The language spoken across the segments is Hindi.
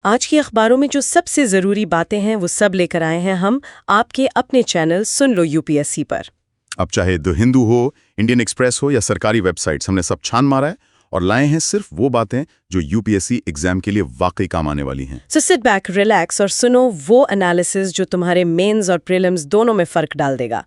आज की अखबारों में जो सबसे ज़रूरी बातें हैं वो सब लेकर आए हैं हम आपके अपने चैनल सुन लो यूपीएससी पर। अब चाहे द हिंदू हो, इंडियन एक्सप्रेस हो या सरकारी वेबसाइट्स, हमने सब छान मारा है और लाए हैं सिर्फ वो बातें जो यूपीएससी एग्जाम के लिए वाकई काम आने वाली हैं। सो सिट बैक, रिलैक्स और सुनो वो एनालिसिस जो तुम्हारे मेंस और प्रीलिम्स दोनों में फ़र्क डाल देगा।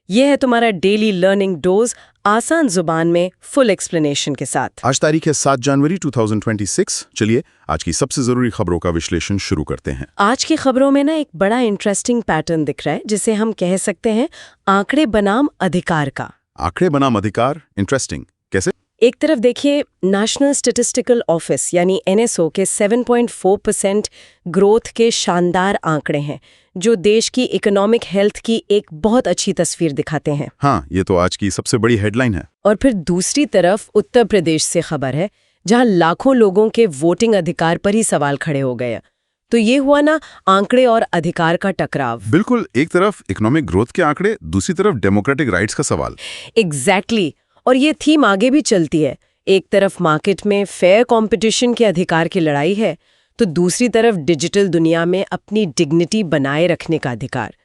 ये है तुम्हारा डेली लर्निंग डोज, आसान जुबान में फुल एक्सप्लेनेशन के साथ। आज तारीख है 7 जनवरी 2026। चलिए आज की सबसे जरूरी खबरों का विश्लेषण शुरू करते हैं। आज की खबरों में ना एक बड़ा इंटरेस्टिंग पैटर्न दिख रहा है जिसे हम कह सकते हैं आंकड़े बनाम अधिकार का। आंकड़े बनाम अधिकार, इंटरेस्टिंग। कैसे? एक तरफ देखिए, नेशनल स्टैटिस्टिकल ऑफिस यानी एनएसओ के 7.4% ग्रोथ के शानदार आंकड़े हैं जो देश की इकोनॉमिक हेल्थ की एक बहुत अच्छी तस्वीर दिखाते हैं। हाँ, ये तो आज की सबसे बड़ी हेडलाइन है। और फिर दूसरी तरफ उत्तर प्रदेश से खबर है जहां लाखों लोगों के वोटिंग अधिकार पर ही सवाल खड़े हो गए। तो ये हुआ ना आंकड़े और अधिकार का टकराव। बिल्कुल, एक तरफ इकोनॉमिक ग्रोथ के आंकड़े, दूसरी तरफ डेमोक्रेटिक राइट्स का सवाल। एग्जैक्टली। और ये थीम आगे भी चलती है। एक तरफ मार्केट में फेयर कंपटीशन के अधिकार की लड़ाई है, तो दूसरी तरफ डिजिटल दुनिया में अपनी डिग्निटी बनाए रखने का अधिकार।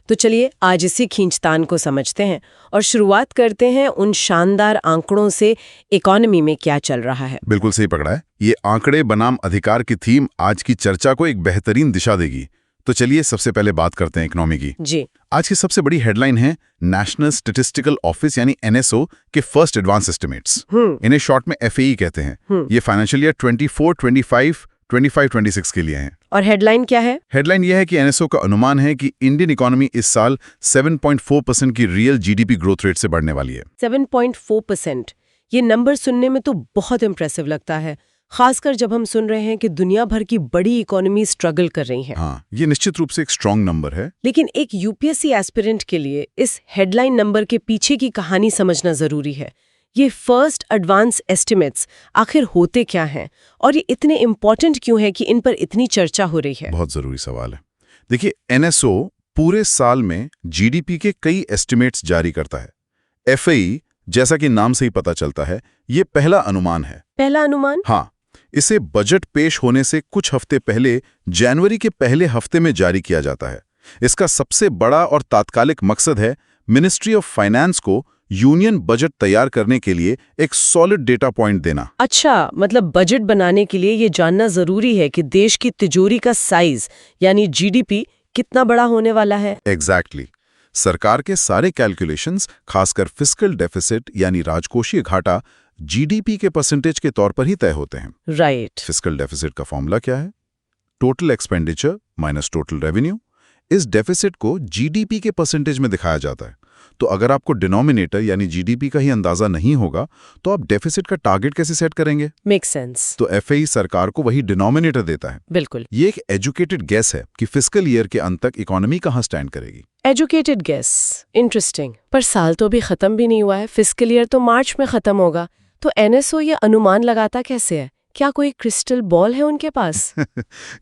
तो चलिए आज इसी खींचतान को समझते हैं और शुरुआत करते हैं उन शानदार आंकड़ों से इकोनॉमी में क्या चल रहा है। बिल्कुल सही पकड़ा है। ये आंकड़े बनाम अधिकार की थीम आज की चर्चा को एक बेहतरीन दिशा देगी। तो चलिए सबसे पहले बात करते हैं इकोनॉमी की। जी। आज की सबसे बड़ी हेडलाइन है नेशनल स्टैटिस्टिकल ऑफिस यानी एनएसओ के फर्स्ट एडवांस एस्टिमेट्स। इन्हें शॉर्ट में एफएई कहते हैं। ये फाइनेंशियल ईयर 24-25 के लिए हैं। और हेडलाइन क्या है? हेडलाइन यह है कि एनएसओ का अनुमान है कि इंडियन इकोनॉमी इस साल 7.4% की रियल जीडीपी ग्रोथ रेट से बढ़ने वाली है। 7.4%। ये नंबर सुनने में तो बहुत इंप्रेसिव लगता है, खासकर जब हम सुन रहे हैं कि दुनिया भर की बड़ी इकोनॉमी स्ट्रगल कर रही है। हाँ, ये निश्चित रूप से एक स्ट्रॉन्ग नंबर है। लेकिन एक यूपीएससी एस्पिरेंट के लिए इस हेडलाइन नंबर के पीछे की कहानी समझना जरूरी है। ये फर्स्ट एडवांस एस्टिमेट्स आखिर होते क्या हैं और ये इतने इम्पोर्टेंट क्यों है कि इन पर इतनी चर्चा हो रही है? बहुत जरूरी सवाल है। देखिए, एनएसओ पूरे साल में जीडीपी के कई एस्टिमेट्स जारी करता है। एफएई, जैसा कि नाम से ही पता चलता है, ये पहला अनुमान है। पहला अनुमान? हाँ, इसे बजट पेश होने से कुछ हफ्ते पहले जनवरी के पहले हफ्ते में जारी किया जाता है। इसका सबसे बड़ा और तात्कालिक मकसद है मिनिस्ट्री ऑफ फाइनेंस को यूनियन बजट तैयार करने के लिए एक सॉलिड डेटा पॉइंट देना। अच्छा, मतलब बजट बनाने के लिए ये जानना जरूरी है कि देश की तिजोरी का साइज यानी जीडीपी कितना बड़ा होने वाला है। एग्जैक्टली। सरकार के सारे कैलकुलेशंस, खासकर फिस्कल डेफिसिट यानी राजकोषीय घाटा, जीडीपी के परसेंटेज के तौर पर ही तय होते हैं। राइट। फिस्कल डेफिसिट का फॉर्मूला क्या है? Total expenditure minus total revenue. इस डेफिसिट को जीडीपी के परसेंटेज में दिखाया जाता है। तो अगर आपको डिनोमिनेटर यानी जीडीपी का ही अंदाजा नहीं होगा तो आप डेफिसिट का टारगेट कैसे सेट करेंगे? Make sense. तो एफएई सरकार को वही डिनोमिनेटर देता है। बिल्कुल। ये एक एजुकेटेड गेस है कि फिस्कल ईयर के अंत तक इकोनॉमी कहां स्टैंड करेगी। Educated guess, interesting. पर साल तो भी खत्म भी नहीं हुआ है, फिस्कल ईयर तो मार्च में खत्म होगा। तो एनएसओ ये अनुमान लगाता कैसे है? क्या कोई क्रिस्टल बॉल है उनके पास?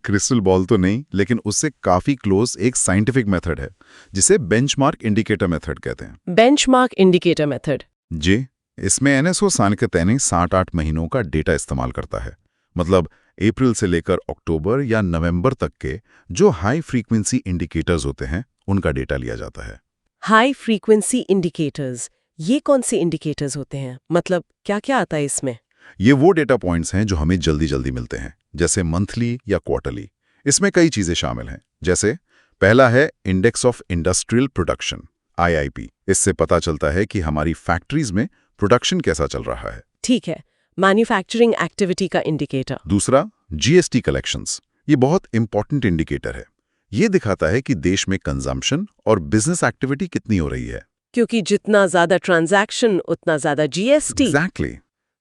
क्रिस्टल बॉल तो नहीं, लेकिन उससे काफी क्लोज एक साइंटिफिक मेथड है जिसे बेंचमार्क इंडिकेटर मेथड कहते हैं। Benchmark indicator method? जी, इसमें एनएसओ साल के तैने 7-8 महीनों का डेटा इस्तेमाल करता है। मतलब अप्रैल से लेकर अक्टूबर या नवंबर तक के जो हाई फ्रीक्वेंसी इंडिकेटर्स होते हैं उनका डेटा लिया जाता है। हाई फ्रीक्वेंसी इंडिकेटर्स, ये कौन से इंडिकेटर्स होते हैं? मतलब क्या क्या आता है इसमें? ये वो डेटा पॉइंट्स हैं जो हमें जल्दी जल्दी मिलते हैं, जैसे मंथली या क्वार्टरली। इसमें कई चीजें शामिल हैं, जैसे पहला है index of industrial production, IIP. इससे पता चलता है कि हमारी फैक्ट्रीज में प्रोडक्शन कैसा चल रहा है। ठीक है, मैन्युफैक्चरिंग एक्टिविटी का इंडिकेटर। दूसरा जीएसटी कलेक्शंस। ये बहुत इंपॉर्टेंट इंडिकेटर है। ये दिखाता है कि देश में कंजम्पशन और बिजनेस एक्टिविटी कितनी हो रही है, क्योंकि जितना ज्यादा ट्रांजैक्शन उतना ज्यादा जीएसटी। एग्जैक्टली।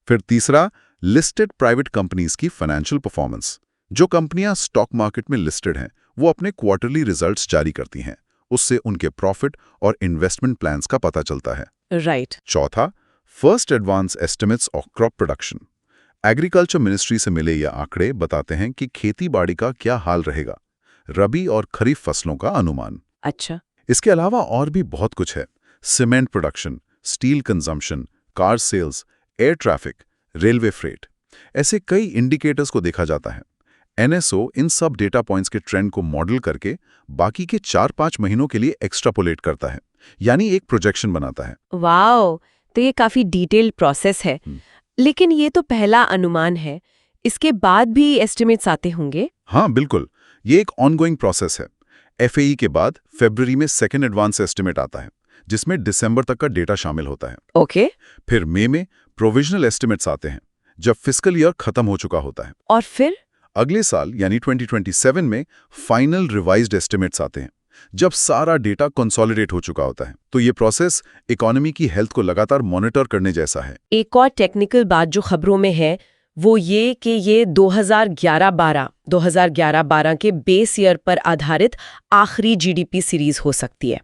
फिर तीसरा लिस्टेड प्राइवेट कंपनीज की फाइनेंशियल परफॉर्मेंस। जो कंपनियां स्टॉक मार्केट में लिस्टेड हैं वो अपने क्वार्टरली रिजल्ट्स जारी करती हैं। उससे उनके प्रॉफिट और इन्वेस्टमेंट प्लान्स का पता चलता है। राइट। चौथा, first advance estimates of crop production. Agriculture ministry से मिले ये आंकड़े बताते हैं कि खेती बाड़ी का क्या हाल रहेगा, रबी और खरीफ फसलों का अनुमान। अच्छा। इसके अलावा और भी बहुत कुछ है। Cement production, steel consumption, car sales, air traffic, railway freight, ऐसे कई इंडिकेटर्स को देखा जाता है। एनएसओ इन सब डेटा पॉइंट्स के ट्रेंड को मॉडल करके बाकी के 4-5 महीनों के लिए एक्स्ट्रापोलेट करता है, यानी एक प्रोजेक्शन बनाता है। वाओ, तो ये काफी डिटेल्ड प्रोसेस है। लेकिन ये तो पहला अनुमान है, इसके बाद भी एस्टिमेट्स आते होंगे? हाँ बिल्कुल, ये एक ऑनगोइंग प्रोसेस है। एफएई के बाद फरवरी में सेकेंड एडवांस एस्टिमेट आता है, जिसमें दिसंबर तक का डेटा शामिल होता है। ओके। फिर मई में प्रोविजनल एस्टिमेट्स आते हैं, जब फिस्कल ईयर खत्म हो चुका होता है। और फिर अगले साल यानी 2027 में फाइनल रिवाइज्ड एस्टिमेट्स आते हैं, जब सारा डेटा कंसोलिडेट हो चुका होता है। तो ये प्रोसेस इकोनॉमी की हेल्थ को लगातार मॉनिटर करने जैसा है। एक और टेक्निकल बात जो खबरों में है वो ये कि ये 2011-12 के बेस ईयर पर आधारित आखिरी जीडीपी सीरीज हो सकती है,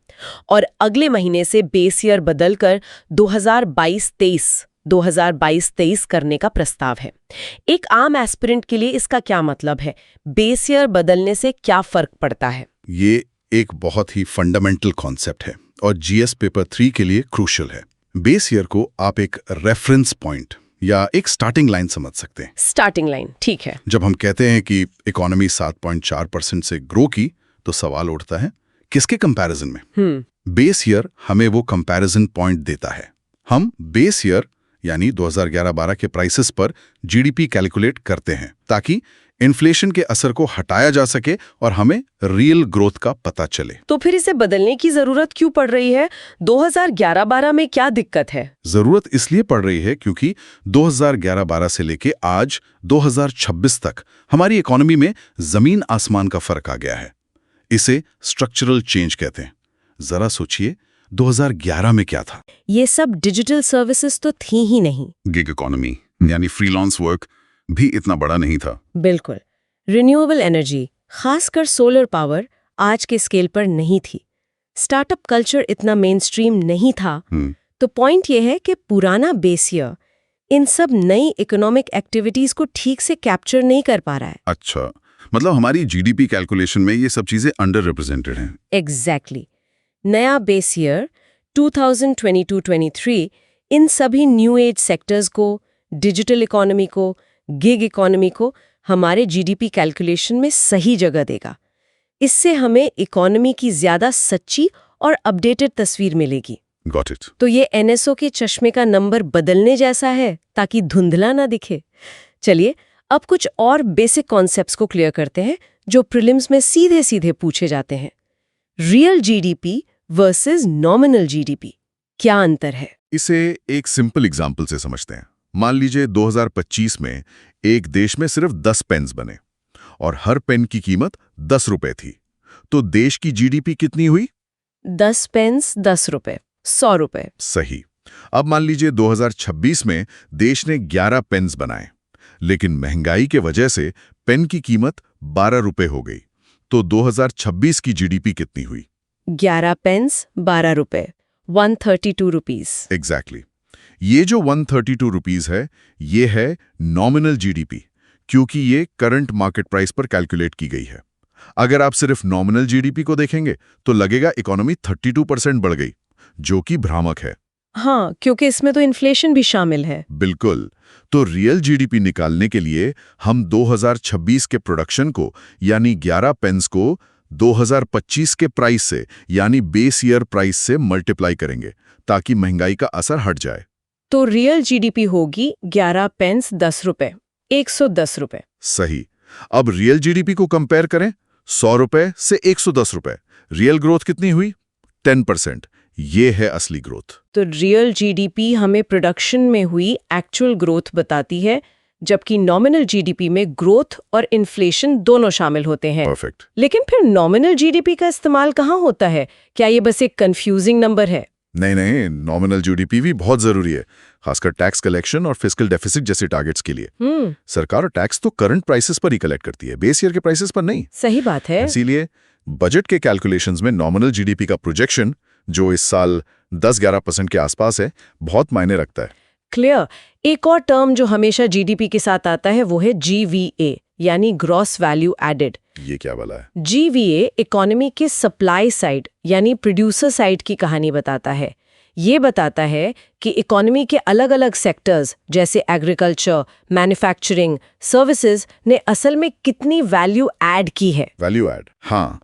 और अगले महीने से बेस ईयर बदलकर 2022-23 करने का प्रस्ताव है। एक आम एस्पिरेंट के लिए इसका क्या मतलब है? बेस ईयर बदलने से क्या फर्क पड़ता है? ये एक बहुत ही फंडामेंटल कॉन्सेप्ट है और जीएस पेपर 3 के लिए क्रूशियल है। बेस ईयर को आप एक रेफरेंस पॉइंट या एक स्टार्टिंग लाइन समझ सकते हैं। स्टार्टिंग लाइन, ठीक है। जब हम कहते हैं कि इकोनॉमी 7.4% से ग्रो की, तो सवाल उठता है किसके कंपैरिजन में? बेस ईयर हमें वो कंपैरिजन पॉइंट देता है। हम बेस ईयर यानी 2011-12 के प्राइसेस पर जीडीपी कैलकुलेट करते हैं, ताकि इन्फ्लेशन के असर को हटाया जा सके और हमें रियल ग्रोथ का पता चले। तो फिर इसे बदलने की जरूरत क्यों पड़ रही है? 2011-12 में क्या दिक्कत है? जरूरत इसलिए पड़ रही है क्योंकि 2011-12 से लेके आज 2026 तक हमारी इकोनॉमी में जमीन आसमान का फर्क आ गया है। इसे स्ट्रक्चरल चेंज कहते हैं। जरा सोचिए, 2011 में क्या था? ये सब डिजिटल सर्विसेज तो थी ही नहीं। गिग इकोनॉमी यानी फ्रीलांस वर्क भी इतना बड़ा नहीं था। बिल्कुल। रिन्यूएबल एनर्जी, खासकर सोलर पावर, आज के स्केल पर नहीं थी। स्टार्टअप कल्चर इतना मेनस्ट्रीम नहीं था। तो पॉइंट ये है कि पुराना बेस ईयर इन सब नई इकोनॉमिक एक्टिविटीज को ठीक से कैप्चर नहीं कर पा रहा है। अच्छा, मतलब हमारी जीडीपी कैलकुलेशन में ये सब चीजें अंडर रिप्रेजेंटेड हैं। एग्जैक्टली। नया बेस ईयर 2022-23 इन सभी न्यू एज सेक्टर्स को, डिजिटल इकोनॉमी को, गिग इकोनॉमी को हमारे जीडीपी कैलकुलेशन में सही जगह देगा। इससे हमें इकोनॉमी की ज्यादा सच्ची और अपडेटेड तस्वीर मिलेगी। Got it. तो ये एनएसओ के चश्मे का नंबर बदलने जैसा है, ताकि धुंधला ना दिखे। चलिए अब कुछ और बेसिक कॉन्सेप्ट्स को क्लियर करते हैं जो प्रीलिम्स में सीधे सीधे पूछे जाते हैं। Real GDP versus nominal GDP, क्या अंतर है? इसे एक सिंपल एग्जाम्पल से समझते हैं। मान लीजिए 2025 में एक देश में सिर्फ 10 पेन्स बने और हर पेन की कीमत 10 रुपए थी, तो देश की जीडीपी कितनी हुई? 10 पेन्स 10 रुपए, 100 रुपए। सही। अब मान लीजिए 2026 में देश ने 11 पेन्स बनाए, लेकिन महंगाई के वजह से पेन की कीमत 12 रुपए हो गई, तो 2026 की जीडीपी कितनी हुई? 11 पेन्स 12 रुपए, 132 रुपीज। एग्जैक्टली। ये जो 132 रुपीज है, ये है नॉमिनल जीडीपी, क्योंकि ये करंट मार्केट प्राइस पर कैलकुलेट की गई है। अगर आप सिर्फ नॉमिनल जीडीपी को देखेंगे तो लगेगा इकोनॉमी 32% बढ़ गई, जो कि भ्रामक है। हाँ, क्योंकि इसमें तो इन्फ्लेशन भी शामिल है। बिल्कुल। तो रियल जीडीपी निकालने के लिए हम 2026 के प्रोडक्शन को यानी 11 पेन्स को 2025 के प्राइस से यानी बेस ईयर प्राइस से मल्टीप्लाई करेंगे, ताकि महंगाई का असर हट जाए। तो रियल जीडीपी होगी 11 पेन्स 10 रुपए, 110 रुपए। सही। अब रियल जीडीपी को कंपेयर करें, 100 रुपए से 110 रुपए। रियल ग्रोथ कितनी हुई? 10%। ये है असली ग्रोथ। तो रियल जीडीपी हमें प्रोडक्शन में हुई एक्चुअल ग्रोथ बताती है, जबकि नॉमिनल जीडीपी में ग्रोथ और इन्फ्लेशन दोनों शामिल होते हैं। परफेक्ट। लेकिन फिर नॉमिनल जीडीपी का इस्तेमाल कहाँ होता है? क्या ये बस एक कंफ्यूजिंग नंबर है? नहीं, नॉमिनल जीडीपी भी बहुत जरूरी है, खासकर टैक्स कलेक्शन और फिस्कल डेफिसिट जैसे टारगेट्स के लिए। सरकार टैक्स तो करंट प्राइसेस पर ही कलेक्ट करती है, बेस ईयर के प्राइसेस पर नहीं। सही बात है। इसीलिए बजट के कैलकुलेशंस में नॉमिनल जीडीपी का प्रोजेक्शन, जो इस साल 10-11% के आसपास है, बहुत मायने रखता है। क्लियर। एक और टर्म जो हमेशा जीडीपी के साथ आता है वो है जीवीए, यानी ग्रॉस वैल्यू एडेड। ये क्या वाला है? जीवीए इकोनॉमी के सप्लाई साइड यानी प्रोड्यूसर साइड की कहानी बताता है। ये बताता है कि इकोनॉमी के अलग अलग सेक्टर्स जैसे एग्रीकल्चर, मैन्युफैक्चरिंग, सर्विसेज ने असल में कितनी वैल्यू ऐड की है। वैल्यू ऐड, हाँ,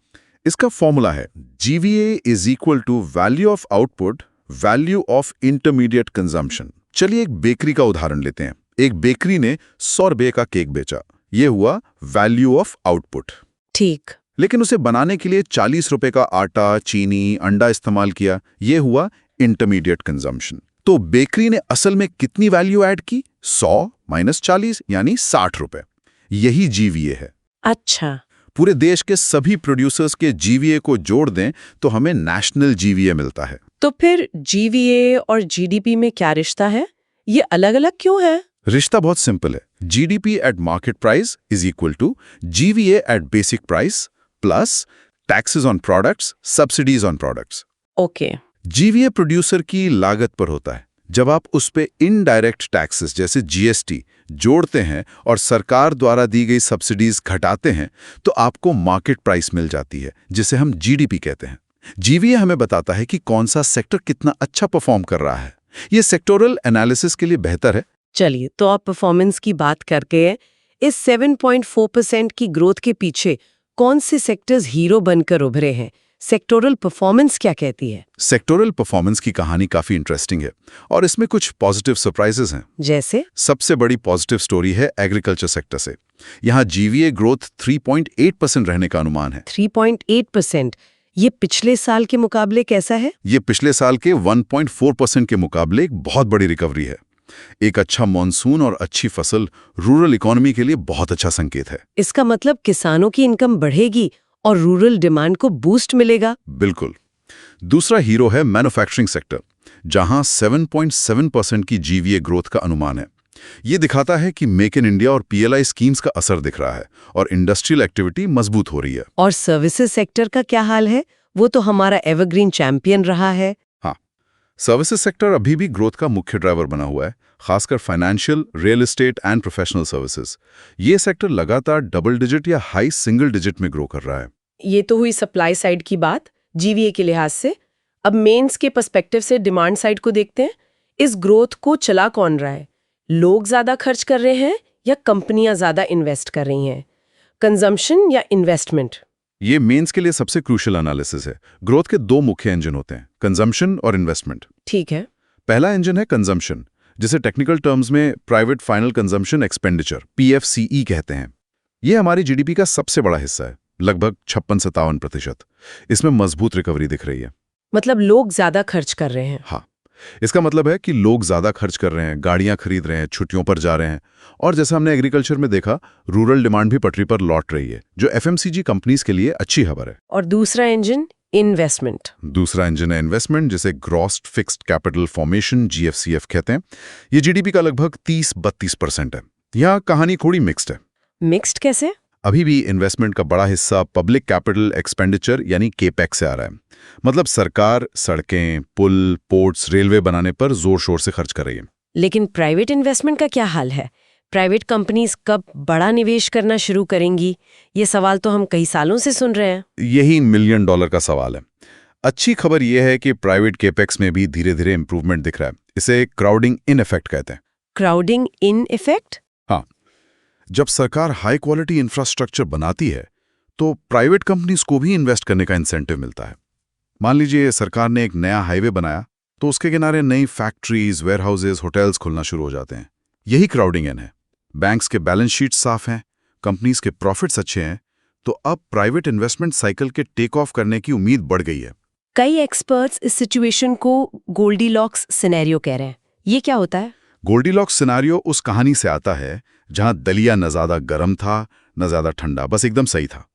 इसका फॉर्मूला है GVA is equal to value of output value of intermediate consumption. चलिए एक बेकरी का उदाहरण लेते हैं। एक बेकरी ने 100 रुपये का केक बेचा, ये हुआ वैल्यू ऑफ आउटपुट। ठीक। लेकिन उसे बनाने के लिए 40 रुपए का आटा, चीनी, अंडा इस्तेमाल किया, ये हुआ इंटरमीडिएट कंजम्पशन। तो बेकरी ने असल में कितनी वैल्यू ऐड की? 100 माइनस 40 यानी 60 रुपए। यही GVA है। अच्छा। पूरे देश के सभी प्रोड्यूसर्स के GVA को जोड़ दें तो हमें नेशनल GVA मिलता है। तो फिर GVA और GDP में क्या रिश्ता है? ये अलग-अलग क्यों है? रिश्ता बहुत सिंपल है। GDP at market price is equal to GVA at basic price plus taxes on products, subsidies on products. Okay. GVA producer की लागत पर होता है। जब आप उस पे इनडायरेक्ट टैक्सेस जैसे GST जोड़ते हैं और सरकार द्वारा दी गई सब्सिडीज घटाते हैं तो आपको मार्केट प्राइस मिल जाती है, जिसे हम GDP कहते हैं। GVA हमें बताता है कि कौन सा सेक्टर कितना अच्छा परफॉर्म कर रहा है। ये सेक्टोरल एनालिसिस के लिए बेहतर है। चलिए, तो आप परफॉर्मेंस की बात करके इस 7.4% की ग्रोथ के पीछे कौन से सेक्टर्स हीरो बनकर उभरे हैं? सेक्टोरल परफॉर्मेंस क्या कहती है? सेक्टोरल परफॉर्मेंस की कहानी काफी इंटरेस्टिंग है और इसमें कुछ पॉजिटिव सरप्राइजेस हैं। जैसे? सबसे बड़ी पॉजिटिव स्टोरी है एग्रीकल्चर सेक्टर से। यहाँ GVA ग्रोथ 3.8% रहने का अनुमान है। 3.8%? ये पिछले साल के मुकाबले कैसा है? ये पिछले साल के 1.4% के मुकाबले एक बहुत बड़ी रिकवरी है। एक अच्छा मॉनसून और अच्छी फसल रूरल इकोनॉमी के लिए बहुत अच्छा संकेत है। इसका मतलब किसानों की इनकम बढ़ेगी और रूरल डिमांड को बूस्ट मिलेगा। बिल्कुल। दूसरा हीरो है मैन्युफैक्चरिंग सेक्टर, जहां 7.7% की GVA ग्रोथ का अनुमान है। ये दिखाता है कि मेक इन इंडिया और PLI स्कीम्स का असर दिख रहा है और इंडस्ट्रियल एक्टिविटी मजबूत हो रही है। और सर्विसेज सेक्टर का क्या हाल है? वो तो हमारा एवरग्रीन चैंपियन रहा है। हाँ, सर्विसेज सेक्टर अभी भी ग्रोथ का मुख्य ड्राइवर बना हुआ है, खासकर financial, real estate and professional services. ये सेक्टर लगातार डबल डिजिट या हाई सिंगल डिजिट में ग्रो कर रहा है। ये तो हुई सप्लाई साइड की बात GVA के लिहाज से। अब मेंस के पर्सपेक्टिव से डिमांड साइड को देखते हैं। इस ग्रोथ को चला कौन रहा है? लोग ज्यादा खर्च कर रहे हैं या कंपनियां ज्यादा इन्वेस्ट कर रही हैं? कंजम्पशन या इन्वेस्टमेंट? ये मेंस के लिए सबसे क्रूशियल एनालिसिस है। ग्रोथ के दो मुख्य इंजन होते हैं, कंजम्पशन और इन्वेस्टमेंट। ठीक है। पहला इंजन है कंजम्पशन, जिसे टेक्निकल टर्म्स में private final consumption expenditure PFCE कहते हैं। ये हमारी GDP का सबसे बड़ा हिस्सा है, लगभग 56-57%। इसमें मजबूत रिकवरी दिख रही है। मतलब लोग ज्यादा खर्च कर रहे हैं। हाँ, इसका मतलब है कि लोग ज्यादा खर्च कर रहे हैं, गाड़ियां खरीद रहे हैं, छुट्टियों पर जा रहे हैं। और जैसा हमने एग्रीकल्चर में देखा, रूरल डिमांड भी पटरी पर लौट रही है, जो FMCG कंपनीज के लिए अच्छी खबर है। और दूसरा इंजन इन्वेस्टमेंट। दूसरा इंजन है इन्वेस्टमेंट, जिसे gross fixed capital formation GFCF कहते हैं। ये GDP का लगभग 30-32% है। यहाँ कहानी थोड़ी मिक्स्ड है। मिक्स्ड कैसे? अभी भी इन्वेस्टमेंट का बड़ा हिस्सा पब्लिक कैपिटल एक्सपेंडिचर यानी केपेक्स से आ रहा है। मतलब सरकार सड़कें, पुल, पोर्ट्स, रेलवे बनाने पर जोर शोर से खर्च कर रही है। लेकिन प्राइवेट इन्वेस्टमेंट का क्या हाल है? प्राइवेट कंपनीज कब बड़ा निवेश करना शुरू करेंगी? ये सवाल तो हम कई सालों से सुन रहे हैं। यही $1 मिलियन का सवाल है। अच्छी खबर यह है कि प्राइवेट केपेक्स में भी धीरे धीरे इंप्रूवमेंट दिख रहा है। इसे क्राउडिंग इन इफेक्ट कहते हैं। Crowding in effect? हाँ, जब सरकार हाई क्वालिटी इंफ्रास्ट्रक्चर बनाती है तो प्राइवेट कंपनीज को भी इन्वेस्ट करने का इंसेंटिव मिलता है। मान लीजिए सरकार ने एक नया हाईवे बनाया तो उसके किनारे नई फैक्ट्रीज, वेयरहाउसेज, होटल्स खुलना शुरू हो जाते हैं। यही क्राउडिंग इन है। बैंक्स के बैलेंस शीट साफ हैं, कंपनीज के प्रॉफिट्स अच्छे हैं, तो अब प्राइवेट इन्वेस्टमेंट साइकिल के टेक ऑफ करने की उम्मीद बढ़ गई है। कई एक्सपर्ट्स इस सिचुएशन को गोल्डीलॉक्स सिनेरियो कह रहे हैं। ये क्या होता है? गोल्डीलॉक्स सिनेरियो उस कहानी से आता है जहां दलिया न ज्यादा गर्म था न ज्यादा ठंडा, बस एकदम सही था।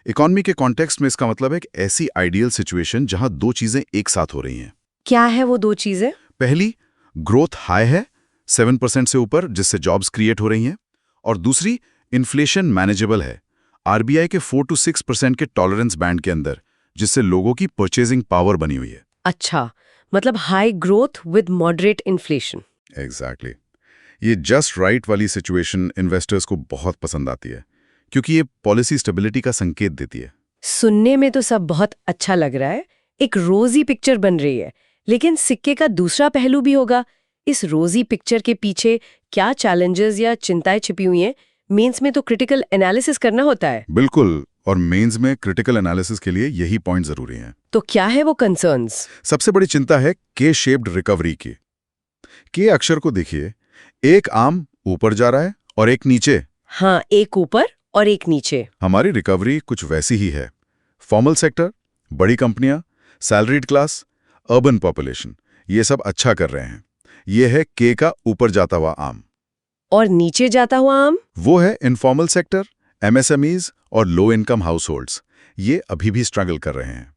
इकोनॉमी के कॉन्टेक्स्ट में इसका मतलब है एक ऐसी आइडियल सिचुएशन जहां दो चीजें एक साथ हो रही हैं। क्या है वो दो चीजें? पहली, ग्रोथ हाई है 7% से ऊपर, जिससे जॉब्स क्रिएट हो रही हैं, और दूसरी, इन्फ्लेशन मैनेजेबल है RBI के 4 से 6% के टॉलरेंस बैंड के अंदर, जिससे लोगों की परचेजिंग पावर बनी हुई है। अच्छा, मतलब high growth with moderate inflation. Exactly. ये जस्ट राइट वाली सिचुएशन इन्वेस्टर्स को बहुत पसंद आती है, क्योंकि ये पॉलिसी स्टेबिलिटी का संकेत देती है। सुनने में तो सब बहुत अच्छा लग रहा है, एक रोजी पिक्चर बन रही है। लेकिन सिक्के का दूसरा पहलू भी होगा। इस रोजी पिक्चर के पीछे क्या चैलेंजेस या चिंताएं छिपी हुई हैं? मेंस में तो क्रिटिकल एनालिसिस करना होता है। बिल्कुल, और मेंस में क्रिटिकल एनालिसिस के लिए यही पॉइंट जरूरी हैं। तो क्या है वो कंसर्न्स? सबसे बड़ी चिंता है के शेप्ड रिकवरी की। के अक्षर को देखिए, एक आर्म ऊपर जा रहा है और एक नीचे। हाँ, एक ऊपर और एक नीचे। हमारी रिकवरी कुछ वैसी ही है। फॉर्मल सेक्टर, बड़ी कंपनियां, सैलरीड क्लास, अर्बन पॉपुलेशन, ये सब अच्छा कर रहे हैं। ये है के का ऊपर जाता हुआ आर्म। और नीचे जाता हुआ आर्म? वो है इनफॉर्मल सेक्टर, एमएसएमईज और लो इनकम हाउसहोल्ड्स। ये अभी भी स्ट्रगल कर रहे हैं।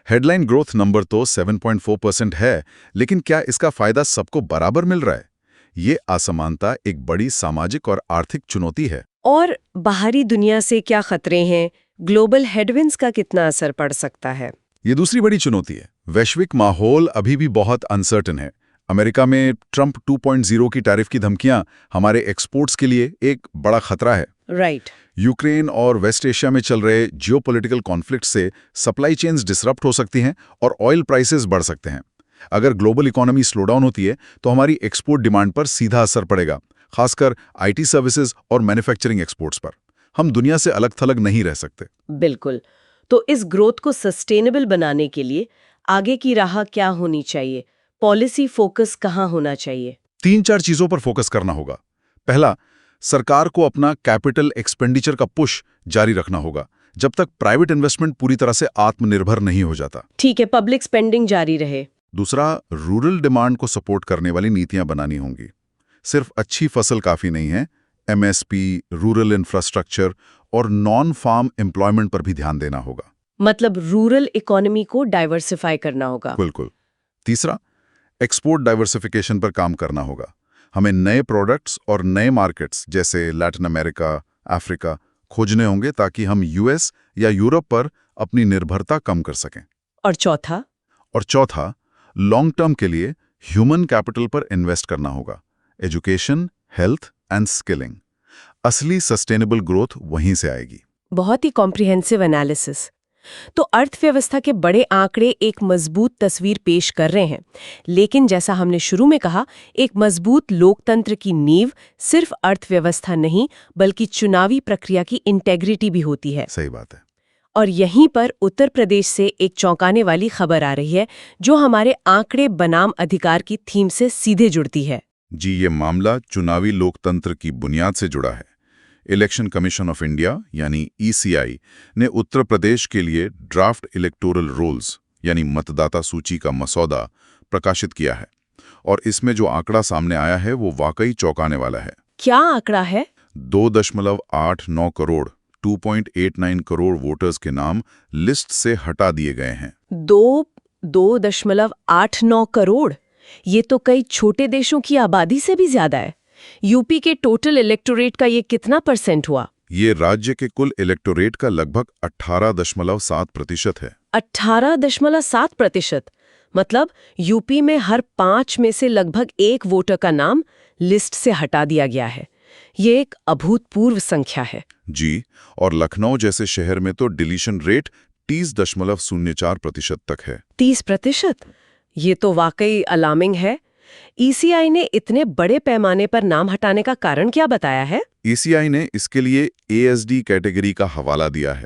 हेडलाइन ग्रोथ नंबर तो 7.4% है, लेकिन क्या इसका फायदा सबको बराबर मिल रहा है? ये असमानता एक बड़ी सामाजिक और आर्थिक चुनौती है। और बाहरी दुनिया से क्या खतरे हैं? ग्लोबल हेडविंड्स का कितना असर पड़ सकता है? ये दूसरी बड़ी चुनौती है। वैश्विक माहौल अभी भी बहुत अनसर्टन है। अमेरिका में ट्रंप 2.0 की टैरिफ की धमकियां हमारे एक्सपोर्ट्स के लिए एक बड़ा खतरा है। राइट। यूक्रेन और वेस्ट एशिया में चल रहे जियोपॉलिटिकल कॉन्फ्लिक्ट से सप्लाई चेन्स डिसरप्ट हो सकती हैं और ऑयल प्राइसेस बढ़ सकते हैं। अगर ग्लोबल इकोनॉमी स्लो डाउन होती है तो हमारी एक्सपोर्ट डिमांड पर सीधा असर पड़ेगा, खासकर आईटी सर्विसेज और मैन्युफैक्चरिंग एक्सपोर्ट्स पर। हम दुनिया से अलग थलग नहीं रह सकते। बिल्कुल। तो इस ग्रोथ को सस्टेनेबल बनाने के लिए आगे की राह क्या होनी चाहिए? पॉलिसी फोकस कहाँ होना चाहिए? 3-4 चीजों पर फोकस करना होगा। पहला, सरकार को अपना कैपिटल एक्सपेंडिचर का पुश जारी रखना होगा जब तक प्राइवेट इन्वेस्टमेंट पूरी तरह से आत्मनिर्भर नहीं हो जाता। ठीक है, पब्लिक स्पेंडिंग जारी रहे। दूसरा, रूरल डिमांड को सपोर्ट करने वाली नीतियां बनानी होंगी। सिर्फ अच्छी फसल काफी नहीं है, एमएसपी, रूरल इंफ्रास्ट्रक्चर और नॉन फार्म एम्प्लॉयमेंट पर भी ध्यान देना होगा। मतलब रूरल इकोनॉमी को डाइवर्सिफाई करना होगा। बिल्कुल। तीसरा, एक्सपोर्ट डाइवर्सिफिकेशन पर काम करना होगा। हमें नए प्रोडक्ट्स और नए मार्केट्स जैसे लैटिन अमेरिका, अफ्रीका खोजने होंगे ताकि हम यूएस या यूरोप पर अपनी निर्भरता कम कर सकें। और चौथा, लॉन्ग टर्म के लिए ह्यूमन कैपिटल पर इन्वेस्ट करना होगा। Education, health and skilling. असली सस्टेनेबल ग्रोथ वहीं से आएगी। बहुत ही कॉम्प्रिहेंसिव एनालिसिस। तो अर्थव्यवस्था के बड़े आंकड़े एक मजबूत तस्वीर पेश कर रहे हैं, लेकिन जैसा हमने शुरू में कहा, एक मजबूत लोकतंत्र की नींव सिर्फ अर्थव्यवस्था नहीं बल्कि चुनावी प्रक्रिया की इंटेग्रिटी भी होती है। सही बात है। और यहीं पर उत्तर प्रदेश से एक चौंकाने वाली खबर आ रही है जो हमारे आंकड़े बनाम अधिकार की थीम से सीधे जुड़ती है। जी, ये मामला चुनावी लोकतंत्र की बुनियाद से जुड़ा है। इलेक्शन कमीशन ऑफ इंडिया यानी ईसीआई ने उत्तर प्रदेश के लिए ड्राफ्ट इलेक्टोरल रोल्स यानी मतदाता सूची का मसौदा प्रकाशित किया है, और इसमें जो आंकड़ा सामने आया है वो वाकई चौंकाने वाला है। क्या आंकड़ा है? 2.89 करोड़ 2.89 करोड़ वोटर्स के नाम लिस्ट से हटा दिए गए हैं। 2.89 करोड़? ये तो कई छोटे देशों की आबादी से भी ज्यादा है। यूपी के टोटल इलेक्टोरेट का ये कितना % हुआ? ये राज्य के कुल इलेक्टोरेट का लगभग 18.7% है। 18.7%? मतलब यूपी में हर 5 में से लगभग 1 वोटर का नाम लिस्ट से हटा दिया गया है। ये एक अभूतपूर्व संख्या है। जी, और लखनऊ जैसे शहर में तो डिलीशन रेट 30.04% तक है। 30%? ये तो वाकई अलार्मिंग है। ईसीआई ने इतने बड़े पैमाने पर नाम हटाने का कारण क्या बताया है? ईसीआई ने इसके लिए एएसडी कैटेगरी का हवाला दिया है।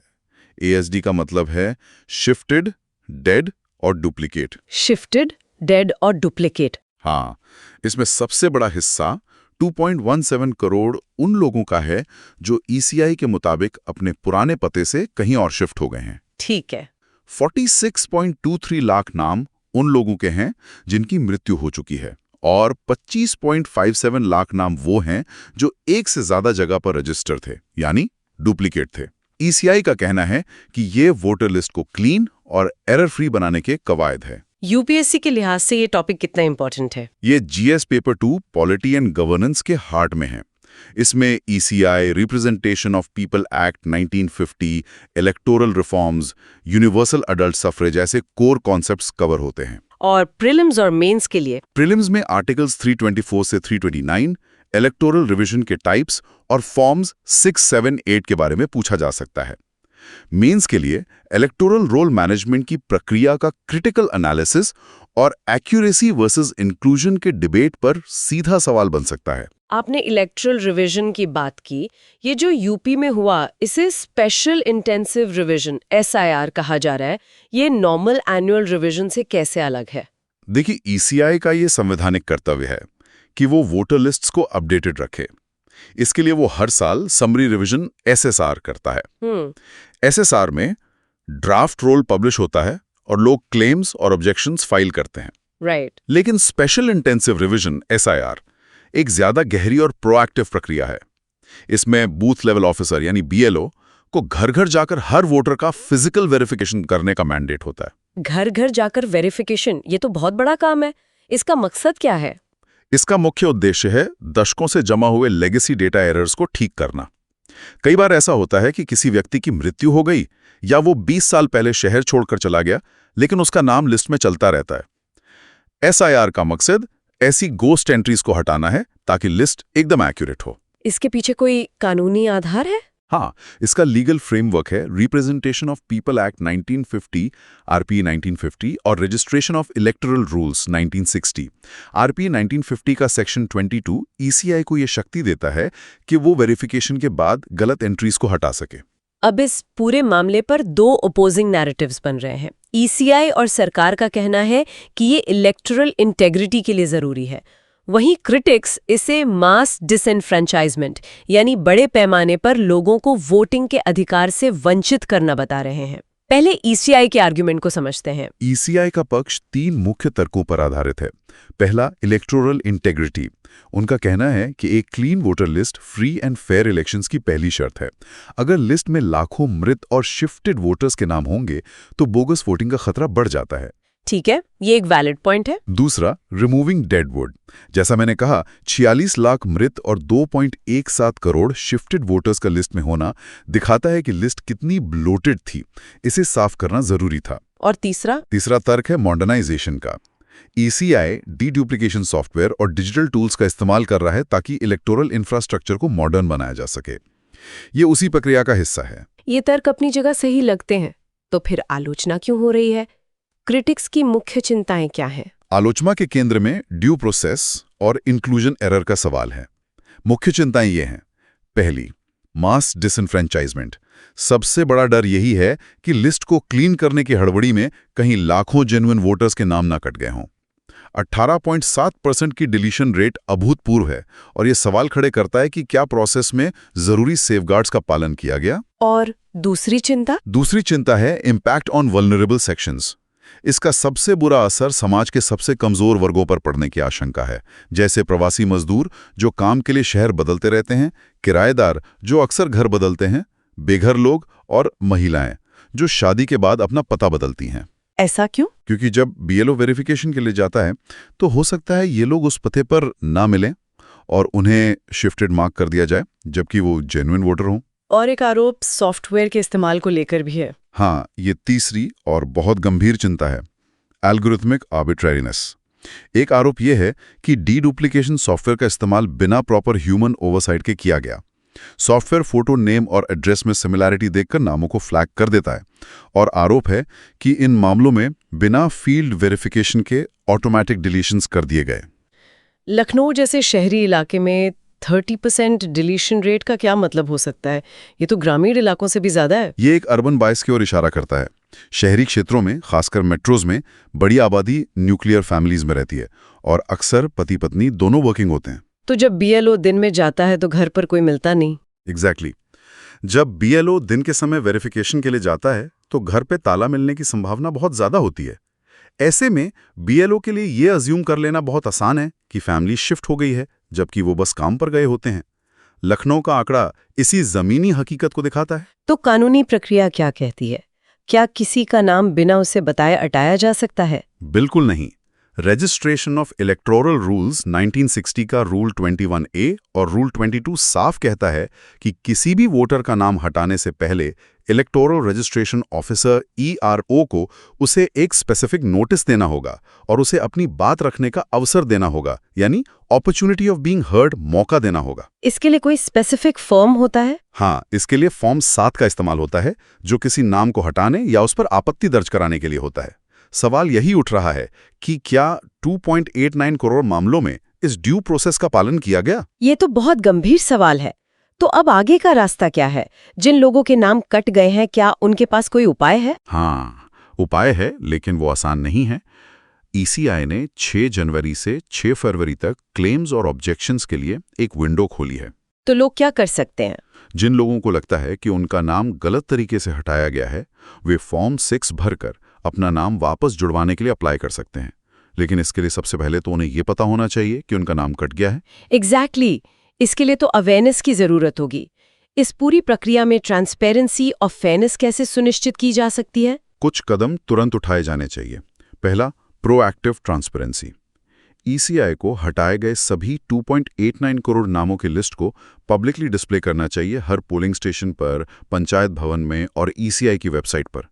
एएसडी का मतलब है शिफ्टेड, डेड और डुप्लीकेट। शिफ्टेड, डेड और डुप्लीकेट। हाँ, इसमें सबसे बड़ा हिस्सा 2.17 करोड़ उन लोगों का है जो ईसीआई के मुताबिक अपने पुराने पते से कहीं और शिफ्ट हो गए हैं। ठीक है। 46.23 लाख नाम उन लोगों के हैं जिनकी मृत्यु हो चुकी है, और 25.57 लाख नाम वो हैं जो एक से ज्यादा जगह पर रजिस्टर थे, यानी डुप्लीकेट थे। ईसीआई का कहना है कि ये वोटर लिस्ट को क्लीन और एरर फ्री बनाने के कवायद है। यूपीएससी के लिहाज से ये टॉपिक कितना इंपॉर्टेंट है? ये GS paper 2 polity and governance के हार्ट में है। इसमें ECI, representation of people act 1950, electoral reforms, universal adult suffrage ऐसे कोर कॉन्सेप्ट्स कवर होते हैं। और प्रीलिम्स और मेंस के लिए? प्रीलिम्स में आर्टिकल्स 324 से 329, इलेक्टोरल रिवीजन के टाइप्स और फॉर्म्स 6, 7, 8 के बारे में पूछा जा सकता है। मेंस के लिए इलेक्टोरल रोल मैनेजमेंट की प्रक्रिया का क्रिटिकल एनालिसिस और एक्यूरेसी वर्सेस इंक्लूजन के डिबेट पर सीधा सवाल बन सकता है। आपने इलेक्टोरल रिवीजन की बात की। ये जो यूपी में हुआ, इसे स्पेशल इंटेंसिव रिवीजन SIR कहा जा रहा है। ये नॉर्मल एनुअल रिवीजन से कैसे अलग है? देखिए, ECI का ये संवैधानिक कर्तव्य है कि वो वोटर लिस्ट्स को अपडेटेड रखे। इसके लिए वो हर साल समरी रिवीजन SSR करता है। SSR में ड्राफ्ट रोल पब्लिश होता है और लोग क्लेम्स और ऑब्जेक्शंस फाइल करते हैं। राइट। लेकिन स्पेशल इंटेंसिव रिवीजन SIR एक ज्यादा गहरी और प्रोएक्टिव प्रक्रिया है। इसमें बूथ लेवल ऑफिसर यानी BLO को घर घर जाकर हर वोटर का फिजिकल वेरिफिकेशन करने का मैंडेट होता है। घर घर जाकर वेरिफिकेशन, ये तो बहुत बड़ा काम है। इसका मकसद क्या है? इसका मुख्य उद्देश्य है दशकों से जमा हुए लेगेसी डेटा एरर्स को ठीक करना। कई बार ऐसा होता है कि किसी व्यक्ति की मृत्यु हो गई या वो 20 साल पहले शहर छोड़कर चला गया, लेकिन उसका नाम लिस्ट में चलता रहता है। SIR का मकसद ऐसी गोस्ट एंट्रीज को हटाना है ताकि लिस्ट एकदम एक्यूरेट हो। इसके पीछे कोई कानूनी आधार है? हाँ, इसका लीगल फ्रेमवर्क है representation of people act 1950 RP 1950 और registration of electoral rules 1960। RP 1950 का सेक्शन 22 ECI को यह शक्ति देता है कि वो वेरिफिकेशन के बाद गलत एंट्रीज को हटा सके। अब इस पूरे मामले पर दो ओपोजिंग नैरेटिव्स बन रहे हैं। ECI और सरकार का कहना है कि ये इलेक्टोरल इंटेग्रिटी के लिए जरूरी है। वहीं क्रिटिक्स इसे मास डिसएनफ्रेंचाइजमेंट यानी बड़े पैमाने पर लोगों को वोटिंग के अधिकार से वंचित करना बता रहे हैं। पहले ECI के आर्गुमेंट को समझते हैं। ECI का पक्ष 3 मुख्य तर्कों पर आधारित है। पहला, इलेक्टोरल इंटेग्रिटी। उनका कहना है कि एक clean voter list free and fair elections की पहली शर्त है। अगर लिस्ट में लाखों मृत और शिफ्टेड वोटर्स के नाम होंगे तो बोगस वोटिंग का खतरा बढ़ जाता है। ठीक है, ये एक वैलिड पॉइंट है। दूसरा, रिमूविंग डेड वोट। जैसा मैंने कहा, 46 लाख मृत और 2.17 करोड़ शिफ्टेड वोटर्स का लिस्ट में होना दिखाता है कि लिस्ट कितनी ब्लोटेड थी। इसे साफ करना जरूरी था। और तीसरा तर्क है मॉडर्नाइजेशन का। ECI डी-डुप्लीकेशन सॉफ्टवेयर और डिजिटल टूल्स का इस्तेमाल कर रहा है ताकि इलेक्टोरल इंफ्रास्ट्रक्चर को मॉडर्न बनाया जा सके। ये उसी प्रक्रिया का हिस्सा है। ये तर्क अपनी जगह सही लगते हैं, तो फिर आलोचना क्यों हो रही है? क्रिटिक्स की मुख्य चिंताएं क्या हैं? आलोचना के केंद्र में ड्यू प्रोसेस और इंक्लूजन एरर का सवाल है। मुख्य चिंताएं ये हैं। पहली, मास डिसएनफ्रेंचाइजमेंट। सबसे बड़ा डर यही है कि लिस्ट को क्लीन करने की हड़बड़ी में कहीं लाखों जेन्युइन वोटर्स के नाम ना कट गए हों। 18.7% की डिलीशन रेट अभूतपूर्व है और ये सवाल खड़े करता है कि क्या प्रोसेस में जरूरी सेफगार्ड्स का पालन किया गया। और दूसरी चिंता है इम्पैक्ट ऑन वल्नरेबल सेक्शंस। इसका सबसे बुरा असर समाज के सबसे कमजोर वर्गों पर पड़ने की आशंका है, जैसे प्रवासी मजदूर जो काम के लिए शहर बदलते रहते हैं, किराएदार जो अक्सर घर बदलते हैं, बेघर लोग और महिलाएं जो शादी के बाद अपना पता बदलती हैं। ऐसा क्यों? क्योंकि जब BLO वेरिफिकेशन के लिए जाता है तो हो सकता है ये लोग उस पते पर ना मिलें और उन्हें शिफ्टेड मार्क कर दिया जाए जबकि वो जेन्युइन वोटर हों। और एक आरोप सॉफ्टवेयर के इस्तेमाल को लेकर भी है। हाँ, ये तीसरी और बहुत गंभीर चिंता है, एल्गोरिथमिक आर्बिट्रेरीनेस। एक आरोप यह है कि डी-डुप्लीकेशन सॉफ्टवेयर का इस्तेमाल बिना प्रॉपर ह्यूमन ओवरसाइट के किया गया। सॉफ्टवेयर फोटो, नेम और एड्रेस में सिमिलैरिटी देखकर नामों को फ्लैग कर देता है और आरोप है कि इन मामलों में बिना फील्ड वेरिफिकेशन के ऑटोमेटिक डिलीशंस कर दिए गए। लखनऊ जैसे शहरी इलाके में 30% डिलीशन रेट का क्या मतलब हो सकता है? ये तो ग्रामीण इलाकों से भी ज्यादा है। ये एक अर्बन बायस की ओर इशारा करता है। शहरी क्षेत्रों में, खासकर मेट्रोज में, बड़ी आबादी न्यूक्लियर फैमिलीज में रहती है और अक्सर पति पत्नी दोनों वर्किंग होते हैं। तो जब BLO दिन में जाता है तो घर पर कोई मिलता नहीं। एग्जैक्टली। जब BLO दिन के समय वेरिफिकेशन के लिए जाता है तो घर पे ताला मिलने की संभावना बहुत ज्यादा होती है। ऐसे में BLO के लिए ये अज्यूम कर लेना बहुत आसान है कि फैमिली शिफ्ट हो गई है, जबकि वो बस काम पर गए होते हैं। लखनऊ का आंकड़ा इसी जमीनी हकीकत को दिखाता है। तो कानूनी प्रक्रिया क्या कहती है? क्या किसी का नाम बिना उसे बताए हटाया जा सकता है? बिल्कुल नहीं। रजिस्ट्रेशन ऑफ इलेक्टोरल रूल्स 1960 का रूल 21A और रूल 22 साफ कहता है कि किसी भी वोटर का नाम हटाने से पहले इलेक्टोरल रजिस्ट्रेशन ऑफिसर ERO को उसे एक स्पेसिफिक नोटिस देना होगा और उसे अपनी बात रखने का अवसर देना होगा, यानी अपॉर्चुनिटी ऑफ बीइंग हर्ड, मौका देना होगा। इसके लिए कोई स्पेसिफिक फॉर्म होता है? हाँ, इसके लिए फॉर्म 7 का इस्तेमाल होता है, जो किसी नाम को हटाने या उस पर आपत्ति दर्ज कराने के लिए होता है। सवाल यही उठ रहा है कि क्या 2.89 करोड़ मामलों में इस ड्यू प्रोसेस का पालन किया गया? ये तो बहुत गंभीर सवाल है। तो अब आगे का रास्ता क्या है? जिन लोगों के नाम कट गए हैं, क्या उनके पास कोई उपाय है? हाँ, उपाय है, लेकिन वो आसान नहीं है। ECI ने 6 जनवरी से 6 फरवरी तक क्लेम्स और ऑब्जेक्शंस के लिए एक विंडो खोली है। तो लोग क्या कर सकते हैं? जिन लोगों को लगता है कि उनका नाम गलत तरीके से हटाया गया है, वे फॉर्म 6 भरकर अपना नाम वापस जुड़वाने के लिए अप्लाई कर सकते हैं। लेकिन इसके लिए सबसे पहले तो उन्हें ये पता होना चाहिए कि उनका नाम कट गया है। एग्जैक्टली। इसके लिए तो अवेयरनेस की जरूरत होगी। इस पूरी प्रक्रिया में ट्रांसपेरेंसी और फेयरनेस कैसे सुनिश्चित की जा सकती है? कुछ कदम तुरंत उठाए जाने चाहिए। पहला, प्रोएक्टिव ट्रांसपेरेंसी। ECI को हटाए गए सभी 2.89 करोड़ नामों की लिस्ट को पब्लिकली डिस्प्ले करना चाहिए हर पोलिंग स्टेशन पर, पंचायत भवन में और ECI की वेबसाइट पर,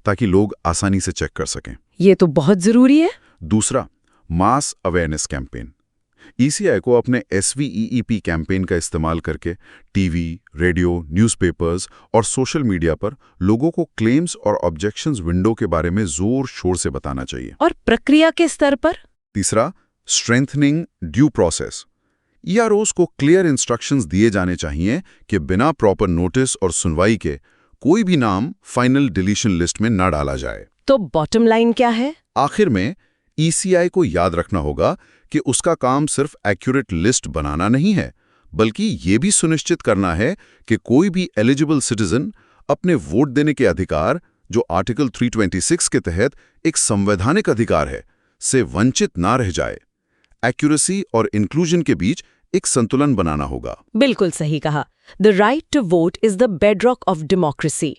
ताकि लोग आसानी से चेक कर सकें। ये तो बहुत जरूरी है। दूसरा, मास अवेयरनेस कैंपेन। ECI को अपने SVEEP कैंपेन का इस्तेमाल करके टीवी, रेडियो, न्यूज़पेपर्स और सोशल मीडिया पर लोगों को क्लेम्स और ऑब्जेक्शंस विंडो के बारे में जोर शोर से बताना चाहिए। और प्रक्रिया के स्तर पर? तीसरा, स्ट्रेंथनिंग ड्यू प्रोसेस। EROs को क्लियर इंस्ट्रक्शंस दिए जाने चाहिए कि बिना प्रॉपर नोटिस और सुनवाई के कोई भी नाम फाइनल डिलीशन लिस्ट में न डाला जाए। तो बॉटम लाइन क्या है? आखिर में ECI को याद रखना होगा कि उसका काम सिर्फ एक्यूरेट लिस्ट बनाना नहीं है, बल्कि ये भी सुनिश्चित करना है कि कोई भी एलिजिबल सिटीजन अपने वोट देने के अधिकार, जो आर्टिकल 326 के तहत एक संवैधानिक अधिकार है, से वंचित ना रह जाए। एक्यूरेसी और इंक्लूजन के बीच एक संतुलन बनाना होगा। बिल्कुल सही कहा। The right to vote is the bedrock of democracy.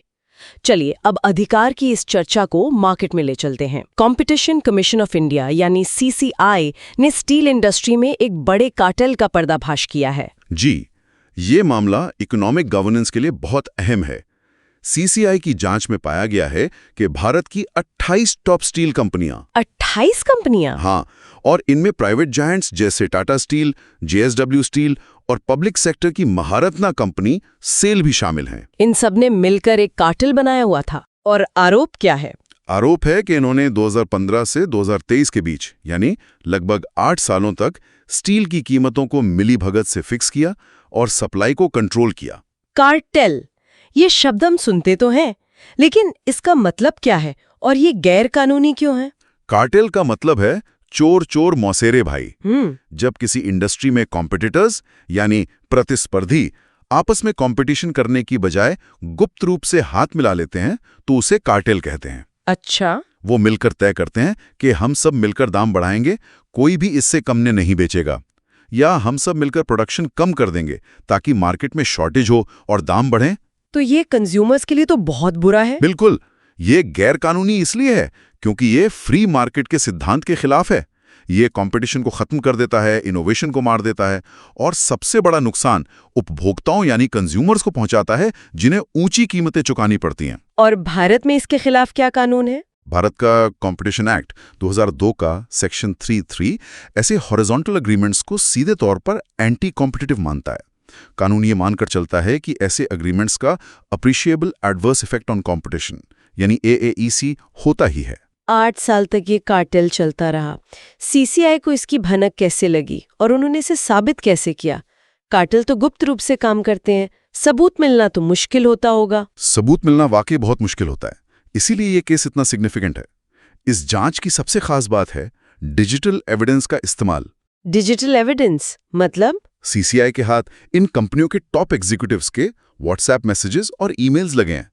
चलिए अब अधिकार की इस चर्चा को मार्केट में ले चलते हैं। कॉम्पिटिशन कमीशन ऑफ इंडिया यानी CCI ने स्टील इंडस्ट्री में एक बड़े कार्टेल का पर्दाफाश किया है। जी, ये मामला इकोनॉमिक गवर्नेंस के लिए बहुत अहम है। CCI की जांच में पाया गया है कि भारत की 28 टॉप स्टील कंपनियां 28 कंपनियां? हाँ, और इनमें प्राइवेट जायंट्स जैसे टाटा स्टील, JSW स्टील और पब्लिक सेक्टर की महारत्ना कंपनी सेल भी शामिल हैं। इन सब ने मिलकर एक कार्टेल बनाया हुआ था। और आरोप क्या है? आरोप है कि इन्होंने 2015 से 2023 के बीच, यानी लगभग 8 सालों तक स्टील की कीमतों को मिलीभगत से फिक्स किया और सप्लाई को कंट्रोल किया। कार्टेल, ये शब्द हम सुनते तो हैं, लेकिन इसका मतलब क्या है और ये गैर कानूनी क्यों है? कार्टेल का मतलब है चोर चोर मौसेरे भाई। जब किसी इंडस्ट्री में कॉम्पिटिटर्स यानी प्रतिस्पर्धी आपस में कंपटीशन करने की बजाय गुप्त रूप से हाथ मिला लेते हैं, तो उसे कार्टेल कहते हैं। अच्छा। वो मिलकर तय करते हैं कि हम सब मिलकर दाम बढ़ाएंगे, कोई भी इससे कम ने नहीं बेचेगा, या हम सब मिलकर प्रोडक्शन कम कर देंगे ताकि मार्केट में शॉर्टेज हो और दाम बढ़े। तो ये कंज्यूमर्स के लिए तो बहुत बुरा है। बिल्कुल, ये गैर कानूनी इसलिए है क्योंकि ये फ्री मार्केट के सिद्धांत के खिलाफ है। ये कंपटीशन को खत्म कर देता है, इनोवेशन को मार देता है और सबसे बड़ा नुकसान उपभोक्ताओं यानी कंज्यूमर्स को पहुंचाता है, जिन्हें ऊंची कीमतें चुकानी पड़ती हैं। और भारत में इसके खिलाफ क्या कानून है? भारत का कंपटीशन एक्ट 2002 का सेक्शन 3(3) ऐसे हॉरिजॉन्टल एग्रीमेंट्स को सीधे तौर पर एंटी कॉम्पिटिटिव मानता है। कानून ये मानकर चलता है कि ऐसे एग्रीमेंट्स का appreciable adverse effect on competition यानी AAEC होता ही है। 8 साल तक ये कार्टेल चलता रहा। CCI को इसकी भनक कैसे लगी और उन्होंने इसे साबित कैसे किया? कार्टेल तो गुप्त रूप से काम करते हैं, सबूत मिलना तो मुश्किल होता होगा। सबूत मिलना वाकई बहुत मुश्किल होता है, इसीलिए ये केस इतना सिग्निफिकेंट है। इस जांच की सबसे खास बात है डिजिटल एविडेंस का इस्तेमाल। डिजिटल एविडेंस मतलब? CCI के हाथ इन कंपनियों के टॉप एग्जीक्यूटिव्स के व्हाट्सएप मैसेजेस और ईमेल्स लगे हैं।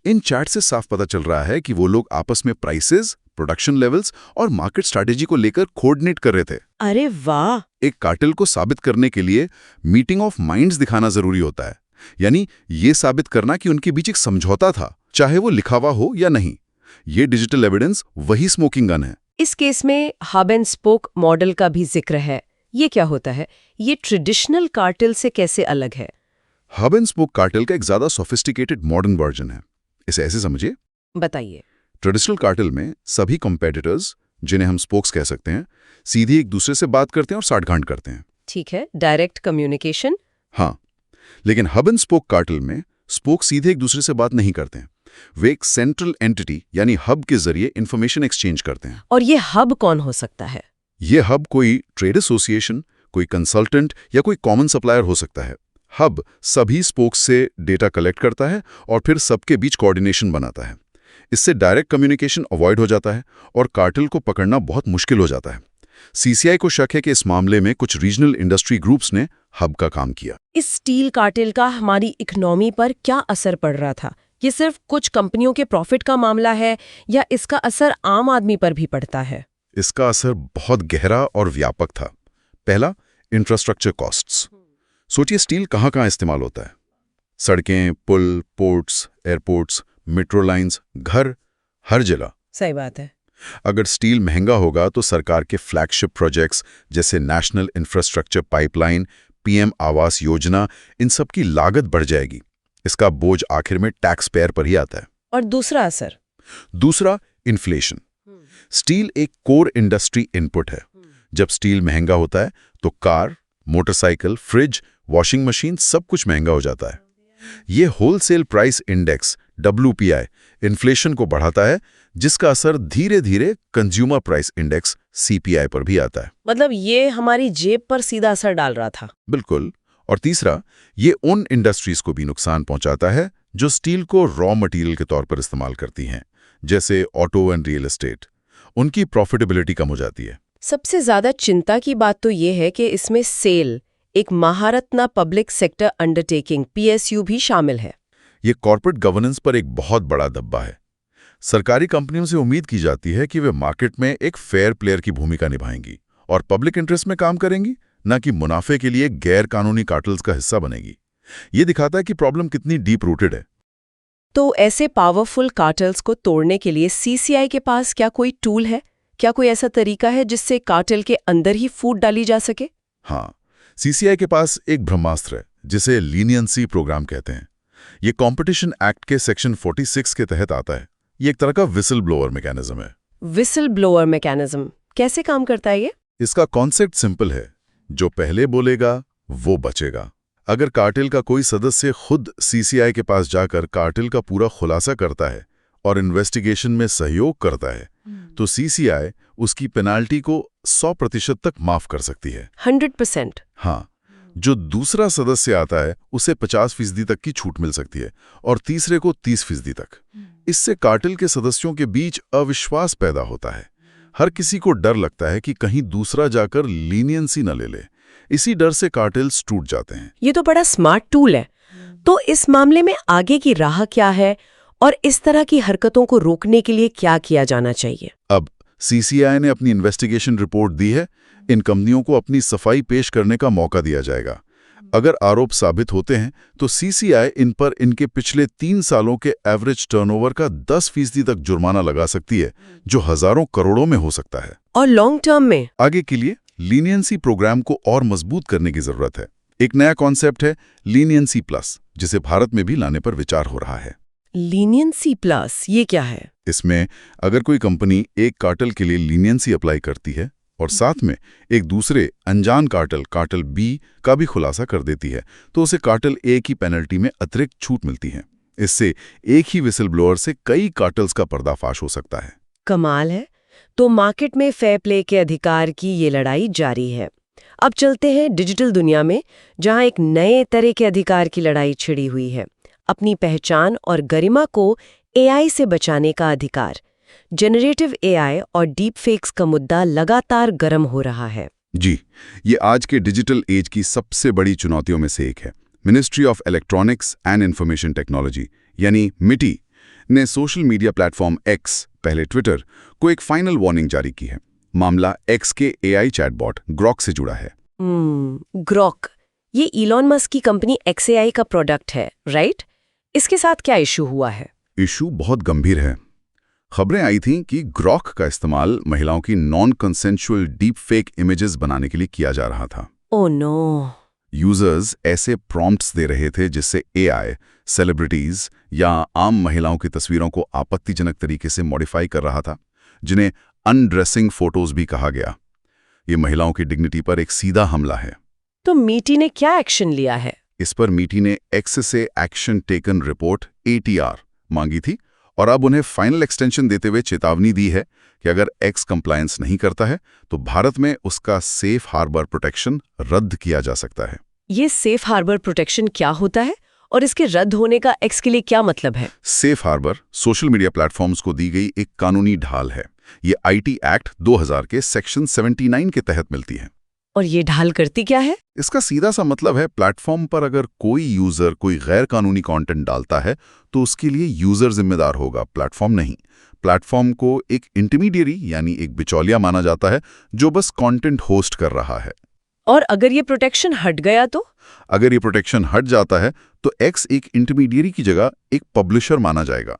इन चैट से साफ पता चल रहा है कि वो लोग आपस में प्राइसेस, प्रोडक्शन लेवल्स और मार्केट स्ट्रैटेजी को लेकर कोऑर्डिनेट कर रहे थे। अरे वाह! एक कार्टेल को साबित करने के लिए मीटिंग ऑफ माइंड्स दिखाना जरूरी होता है, यानी ये साबित करना कि उनके बीच एक समझौता था, चाहे वो लिखा हुआ हो या नहीं। ये डिजिटल एविडेंस वही स्मोकिंग गन है। इस केस में हब एंड स्पोक मॉडल का भी जिक्र है। ये क्या होता है? ये ट्रेडिशनल कार्टेल से कैसे अलग है? हब एंड स्पोक कार्टेल का एक ज्यादा सोफिस्टिकेटेड मॉडर्न वर्जन है। इसे ऐसे समझिए, बताइए। ट्रेडिशनल कार्टेल में सभी कंपेटिटर्स, जिन्हें हम स्पोक्स कह सकते हैं, सीधे एक दूसरे से बात करते हैं और साठगांठ करते हैं। ठीक है, डायरेक्ट कम्युनिकेशन। हाँ, लेकिन हब एंड स्पोक कार्टेल में स्पोक सीधे एक दूसरे से बात नहीं करते हैं। वे एक सेंट्रल एंटिटी यानी हब के जरिए इंफॉर्मेशन एक्सचेंज करते हैं। और ये हब कौन हो सकता है? ये हब कोई ट्रेड एसोसिएशन, कोई कंसल्टेंट या कोई कॉमन सप्लायर हो सकता है। हब सभी स्पोक्स से डेटा कलेक्ट करता है और फिर सबके बीच कोऑर्डिनेशन बनाता है। इससे डायरेक्ट कम्युनिकेशन अवॉइड हो जाता है और कार्टेल को पकड़ना बहुत मुश्किल हो जाता है। सीसीआई को शक है कि इस मामले में कुछ रीजनल इंडस्ट्री ग्रुप्स ने हब का काम किया। इस स्टील कार्टेल का हमारी इकोनॉमी पर क्या असर पड़ रहा था? ये सिर्फ कुछ कंपनियों के प्रॉफिट का मामला है या इसका असर आम आदमी पर भी पड़ता है? इसका असर बहुत गहरा और व्यापक था। पहला, इंफ्रास्ट्रक्चर कॉस्ट्स। सोचिए स्टील कहाँ-कहाँ इस्तेमाल होता है। सड़कें, पुल, पोर्ट्स, एयरपोर्ट्स, मेट्रो लाइंस, घर, हर जगह। सही बात है। अगर स्टील महंगा होगा तो सरकार के फ्लैगशिप प्रोजेक्ट्स जैसे national infrastructure pipeline, PM Awas Yojana, इन सब की लागत बढ़ जाएगी। इसका बोझ आखिर में टैक्स पेयर पर ही आता है। और दूसरा असर? दूसरा, इन्फ्लेशन। स्टील एक कोर इंडस्ट्री इनपुट है। जब स्टील महंगा होता है तो car, motorcycle, fridge, washing machine सब कुछ महंगा हो जाता है। ये wholesale price index WPI inflation को बढ़ाता है, जिसका असर धीरे धीरे कंज्यूमर प्राइस इंडेक्स CPI पर भी आता है। मतलब ये हमारी जेब पर सीधा असर डाल रहा था। बिल्कुल। और तीसरा, ये उन इंडस्ट्रीज को भी नुकसान पहुंचाता है जो स्टील को रॉ मटेरियल के तौर पर इस्तेमाल करती हैं, जैसे ऑटो एंड रियल एस्टेट। उनकी प्रॉफिटेबिलिटी कम हो जाती है। सबसे ज्यादा चिंता की बात तो ये है कि इसमें सेल, एक Maharatna public sector undertaking PSU भी शामिल है। ये कॉर्पोरेट गवर्नेंस पर एक बहुत बड़ा दब्बा है। सरकारी कंपनियों से उम्मीद की जाती है कि वे मार्केट में एक फेयर प्लेयर की भूमिका निभाएंगी और पब्लिक इंटरेस्ट में काम करेंगी, न कि मुनाफे के लिए गैर कानूनी कार्टेल्स का हिस्सा बनेगी। ये दिखाता है कि प्रॉब्लम कितनी डीप रूटेड है। तो ऐसे पावरफुल कार्टेल्स को तोड़ने के लिए CCI के पास क्या कोई टूल है? क्या कोई ऐसा तरीका है जिससे कार्टेल के अंदर ही फूट डाली जा सके? हाँ, CCI के पास एक ब्रह्मास्त्र है जिसे लीनियंसी प्रोग्राम कहते हैं। ये कंपटीशन एक्ट के सेक्शन 46 के तहत आता है। ये एक तरह का विसल ब्लोअर मैकेनिज्म है। विसल ब्लोअर मैकेनिज्म कैसे काम करता है ये? इसका कॉन्सेप्ट सिंपल है, जो पहले बोलेगा वो बचेगा। अगर कार्टेल का कोई सदस्य खुद CCI के पास जाकर कार्टेल का पूरा खुलासा करता है और इन्वेस्टिगेशन में सहयोग करता है, तो CCI उसकी पेनाल्टी को 100% तक माफ कर सकती है। 100%? हाँ, जो दूसरा सदस्य आता है उसे 50% तक की छूट मिल सकती है और तीसरे को 30% तक। इससे कार्टेल के सदस्यों के बीच अविश्वास पैदा होता है। हर किसी को डर लगता है कि कहीं दूसरा जाकर लीनियंसी न ले ले। इसी डर से कार्टेल्स टूट जाते हैं। ये तो बड़ा स्मार्ट टूल है। तो इस मामले में आगे की राह क्या है और इस तरह की हरकतों को रोकने के लिए क्या किया जाना चाहिए? अब CCI ने अपनी इन्वेस्टिगेशन रिपोर्ट दी है। इन कंपनियों को अपनी सफाई पेश करने का मौका दिया जाएगा। अगर आरोप साबित होते हैं तो CCI इन पर इनके पिछले 3 सालों के एवरेज टर्नओवर का 10% तक जुर्माना लगा सकती है, जो हजारों करोड़ों में हो सकता है। और लॉन्ग टर्म में? आगे के लिए लीनियंसी प्रोग्राम को और मजबूत करने की जरूरत है। एक नया कॉन्सेप्ट है लीनियंसी प्लस, जिसे भारत में भी लाने पर विचार हो रहा है। लीनियंसी प्लस ये क्या है? इसमें अगर कोई कंपनी एक कार्टेल के लिए लीनियंसी अप्लाई करती है और साथ में एक दूसरे अनजान कार्टेल B का भी खुलासा कर देती है, तो उसे कार्टेल A की पेनल्टी में अतिरिक्त छूट मिलती है। इससे एक ही विसल ब्लोअर से कई कार्टेल्स का पर्दाफाश हो सकता है। कमाल है। तो मार्केट में फेयर प्ले के अधिकार की ये लड़ाई जारी है। अब चलते हैं डिजिटल दुनिया में, जहां एक नए तरह के अधिकार की लड़ाई छिड़ी हुई है। अपनी पहचान और गरिमा को AI से बचाने का अधिकार। जनरेटिव AI और डीप फेक्स का मुद्दा लगातार गर्म हो रहा है। जी, ये आज के डिजिटल एज की सबसे बड़ी चुनौतियों में से एक है। Ministry of electronics and information technology यानी MITI ने सोशल मीडिया प्लेटफॉर्म X, पहले ट्विटर, को एक फाइनल वार्निंग जारी की है। मामला X के AI चैटबॉट ग्रॉक से जुड़ा है। ग्रॉक, ये इलॉन मस्क की कंपनी XAI का प्रोडक्ट है, राइट? इसके साथ क्या इशू हुआ है? इशू बहुत गंभीर है। खबरें आई थीं कि ग्रॉक का इस्तेमाल महिलाओं की non consensual deep fake images बनाने के लिए किया जा रहा था। Oh no. यूजर्स ऐसे प्रॉम्प्ट्स दे रहे थे जिससे एआई सेलिब्रिटीज या आम महिलाओं की तस्वीरों को आपत्तिजनक तरीके से मॉडिफाई कर रहा था, जिन्हें अनड्रेसिंग फोटोज भी कहा गया। ये महिलाओं की डिग्निटी पर एक सीधा हमला है। तो मीटी ने क्या एक्शन लिया है? इस पर मीटी ने एक्स से एक्शन टेकन रिपोर्ट ATR मांगी थी और अब उन्हें फाइनल एक्सटेंशन देते हुए चेतावनी दी है कि अगर एक्स कंप्लायंस नहीं करता है तो भारत में उसका सेफ हार्बर प्रोटेक्शन रद्द किया जा सकता है। ये सेफ हार्बर प्रोटेक्शन क्या होता है और इसके रद्द होने का एक्स के लिए क्या मतलब है? Safe harbour social media platforms को दी गई एक कानूनी ढाल है। ये IT एक्ट 2000 के सेक्शन 79 के तहत मिलती है। और ये ढाल करती क्या है? इसका सीधा सा मतलब है प्लेटफॉर्म पर अगर कोई यूजर कोई गैर कानूनी कंटेंट डालता है तो उसके लिए यूजर जिम्मेदार होगा, प्लेटफॉर्म नहीं। प्लेटफॉर्म को एक इंटरमीडियरी यानी एक बिचौलिया माना जाता है जो बस कंटेंट होस्ट कर रहा है। और अगर ये प्रोटेक्शन हट गया तो? अगर ये प्रोटेक्शन हट जाता है तो एक्स एक इंटरमीडियरी की जगह एक पब्लिशर माना जाएगा।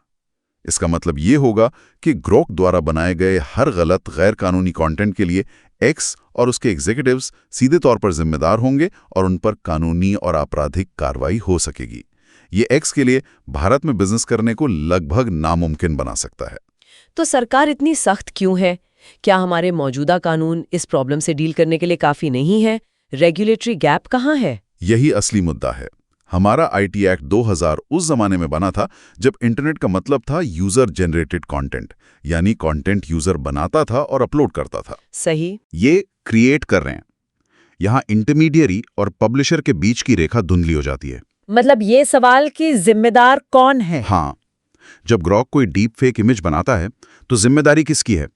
इसका मतलब ये होगा कि ग्रोक द्वारा बनाए गए हर गलत गैर कानूनी कंटेंट के लिए एक्स और उसके एग्जीक्यूटिव्स सीधे तौर पर जिम्मेदार होंगे और उन पर कानूनी और आपराधिक कार्रवाई हो सकेगी। ये एक्स के लिए भारत में बिजनेस करने को लगभग नामुमकिन बना सकता है। तो सरकार इतनी सख्त क्यों है? क्या हमारे मौजूदा कानून इस प्रॉब्लम से डील करने के लिए काफी नहीं है? रेगुलेटरी गैप कहाँ है? यही असली मुद्दा है। हमारा IT एक्ट 2000 उस जमाने में बना था जब इंटरनेट का मतलब था यूजर जनरेटेड कंटेंट, यानी कंटेंट यूजर बनाता था और अपलोड करता था। सही। ये क्रिएट कर रहे हैं। यहाँ इंटरमीडियरी और पब्लिशर के बीच की रेखा धुंधली हो जाती है। मतलब ये सवाल कि जिम्मेदार कौन है? हाँ, जब ग्रॉक कोई डीप फेक इमेज बनाता है तो जिम्मेदारी किसकी है?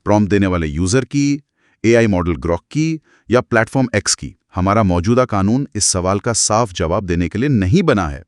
प्रॉम्प्ट देने वाले यूजर की, AI मॉडल ग्रॉक की या प्लेटफॉर्म एक्स की? हमारा मौजूदा कानून इस सवाल का साफ जवाब देने के लिए नहीं बना है।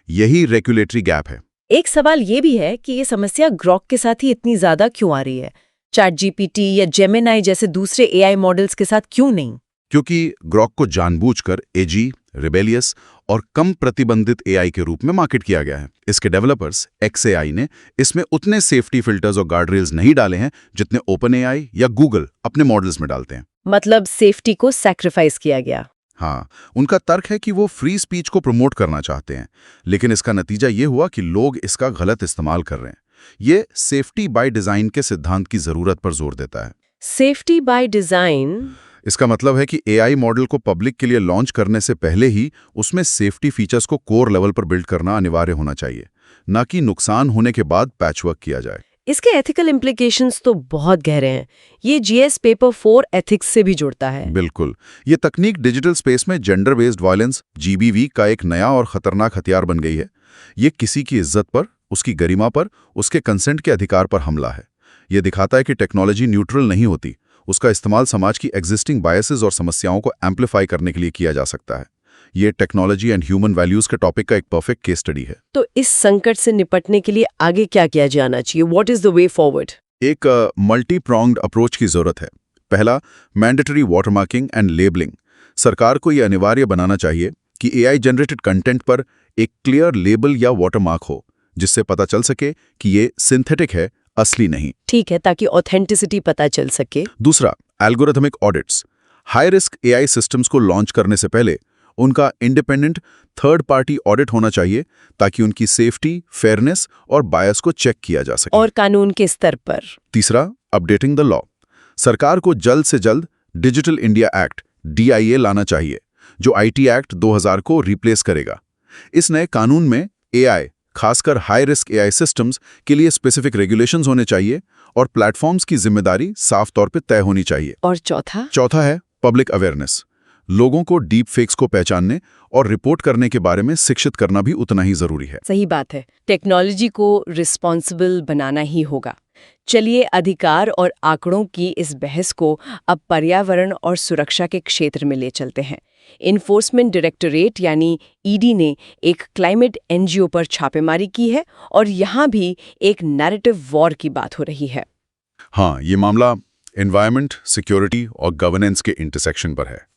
यही रेगुलेटरी गैप है। एक सवाल ये भी है कि ये समस्या ग्रॉक के साथ ही इतनी ज्यादा क्यों आ रही है? ChatGPT या जेमिनाई जैसे दूसरे AI मॉडल्स के साथ क्यों नहीं? क्योंकि ग्रॉक को जानबूझकर एजी, रिबेलियस और कम प्रतिबंधित AI के रूप में मार्केट किया गया है। इसके डेवलपर्स XAI ने इसमें उतने सेफ्टी फिल्टर्स और गार्डरेल्स नहीं डाले हैं जितने OpenAI या गूगल अपने मॉडल्स में डालते हैं। मतलब सेफ्टी को सैक्रिफाइस किया गया। हाँ, उनका तर्क है कि वो फ्री स्पीच को प्रमोट करना चाहते हैं, लेकिन इसका नतीजा ये हुआ कि लोग इसका गलत इस्तेमाल कर रहे हैं। ये सेफ्टी बाय डिजाइन के सिद्धांत की जरूरत पर जोर देता है। Safety by design? इसका मतलब है कि AI मॉडल को पब्लिक के लिए लॉन्च करने से पहले ही उसमें सेफ्टी फीचर्स को कोर लेवल पर बिल्ड करना अनिवार्य होना चाहिए, न कि नुकसान होने के बाद पैचवर्क किया जाए। इसके एथिकल इम्प्लीकेशंस तो बहुत गहरे हैं। ये GS पेपर 4 एथिक्स से भी जुड़ता है। बिल्कुल। ये तकनीक डिजिटल स्पेस में जेंडर बेस्ड वायलेंस GBV का एक नया और खतरनाक हथियार बन गई है। ये किसी की इज्जत पर, उसकी गरिमा पर, उसके कंसेंट के अधिकार पर हमला है। ये दिखाता है कि टेक्नोलॉजी न्यूट्रल नहीं होती। उसका इस्तेमाल समाज की एग्जिस्टिंग बायसेस और समस्याओं को एम्पलीफाई करने के लिए किया जा सकता है। ये टेक्नोलॉजी एंड ह्यूमन वैल्यूज के टॉपिक का एक परफेक्ट केस स्टडी है। तो इस संकट से निपटने के लिए आगे क्या किया जाना चाहिए? What is the way forward? एक मल्टी प्रोंग्ड अप्रोच की जरूरत है। पहला, मैंडेटरी वाटरमार्किंग एंड लेबलिंग। सरकार को यह अनिवार्य बनाना चाहिए कि AI जनरेटेड कंटेंट पर एक क्लियर लेबल या वाटरमार्क हो, जिससे पता चल सके कि ये सिंथेटिक है, असली नहीं। ठीक है, ताकि ऑथेंटिसिटी पता चल सके। दूसरा, algorithmic audits. High risk AI systems को लॉन्च करने से पहले उनका इंडिपेंडेंट थर्ड पार्टी ऑडिट होना चाहिए ताकि उनकी सेफ्टी, फेयरनेस और बायस को चेक किया जा सके। और कानून के स्तर पर। तीसरा, अपडेटिंग द लॉ। सरकार को जल्द से जल्द डिजिटल इंडिया एक्ट DIA लाना चाहिए, जो IT एक्ट 2000 को रिप्लेस करेगा। इस नए कानून में AI, खासकर हाई रिस्क AI सिस्टम्स के लिए स्पेसिफिक रेगुलेशंस होने चाहिए और प्लेटफॉर्म्स की जिम्मेदारी साफ तौर पे तय होनी चाहिए। और चौथा है पब्लिक अवेयरनेस। लोगों को डीप फेक्स को पहचानने और रिपोर्ट करने के बारे में शिक्षित करना भी उतना ही जरूरी है। सही बात है। टेक्नोलॉजी को रिस्पॉन्सिबल बनाना ही होगा। चलिए, अधिकार और आंकड़ों की इस बहस को अब पर्यावरण और सुरक्षा के क्षेत्र में ले चलते हैं। इन्फोर्समेंट डायरेक्टोरेट यानी ED ने एक क्लाइमेट NGO पर छापेमारी की है और यहाँ भी एक नैरेटिव वॉर की बात हो रही है। हाँ, ये मामला एनवायरनमेंट, सिक्योरिटी और गवर्नेंस के इंटरसेक्शन पर है।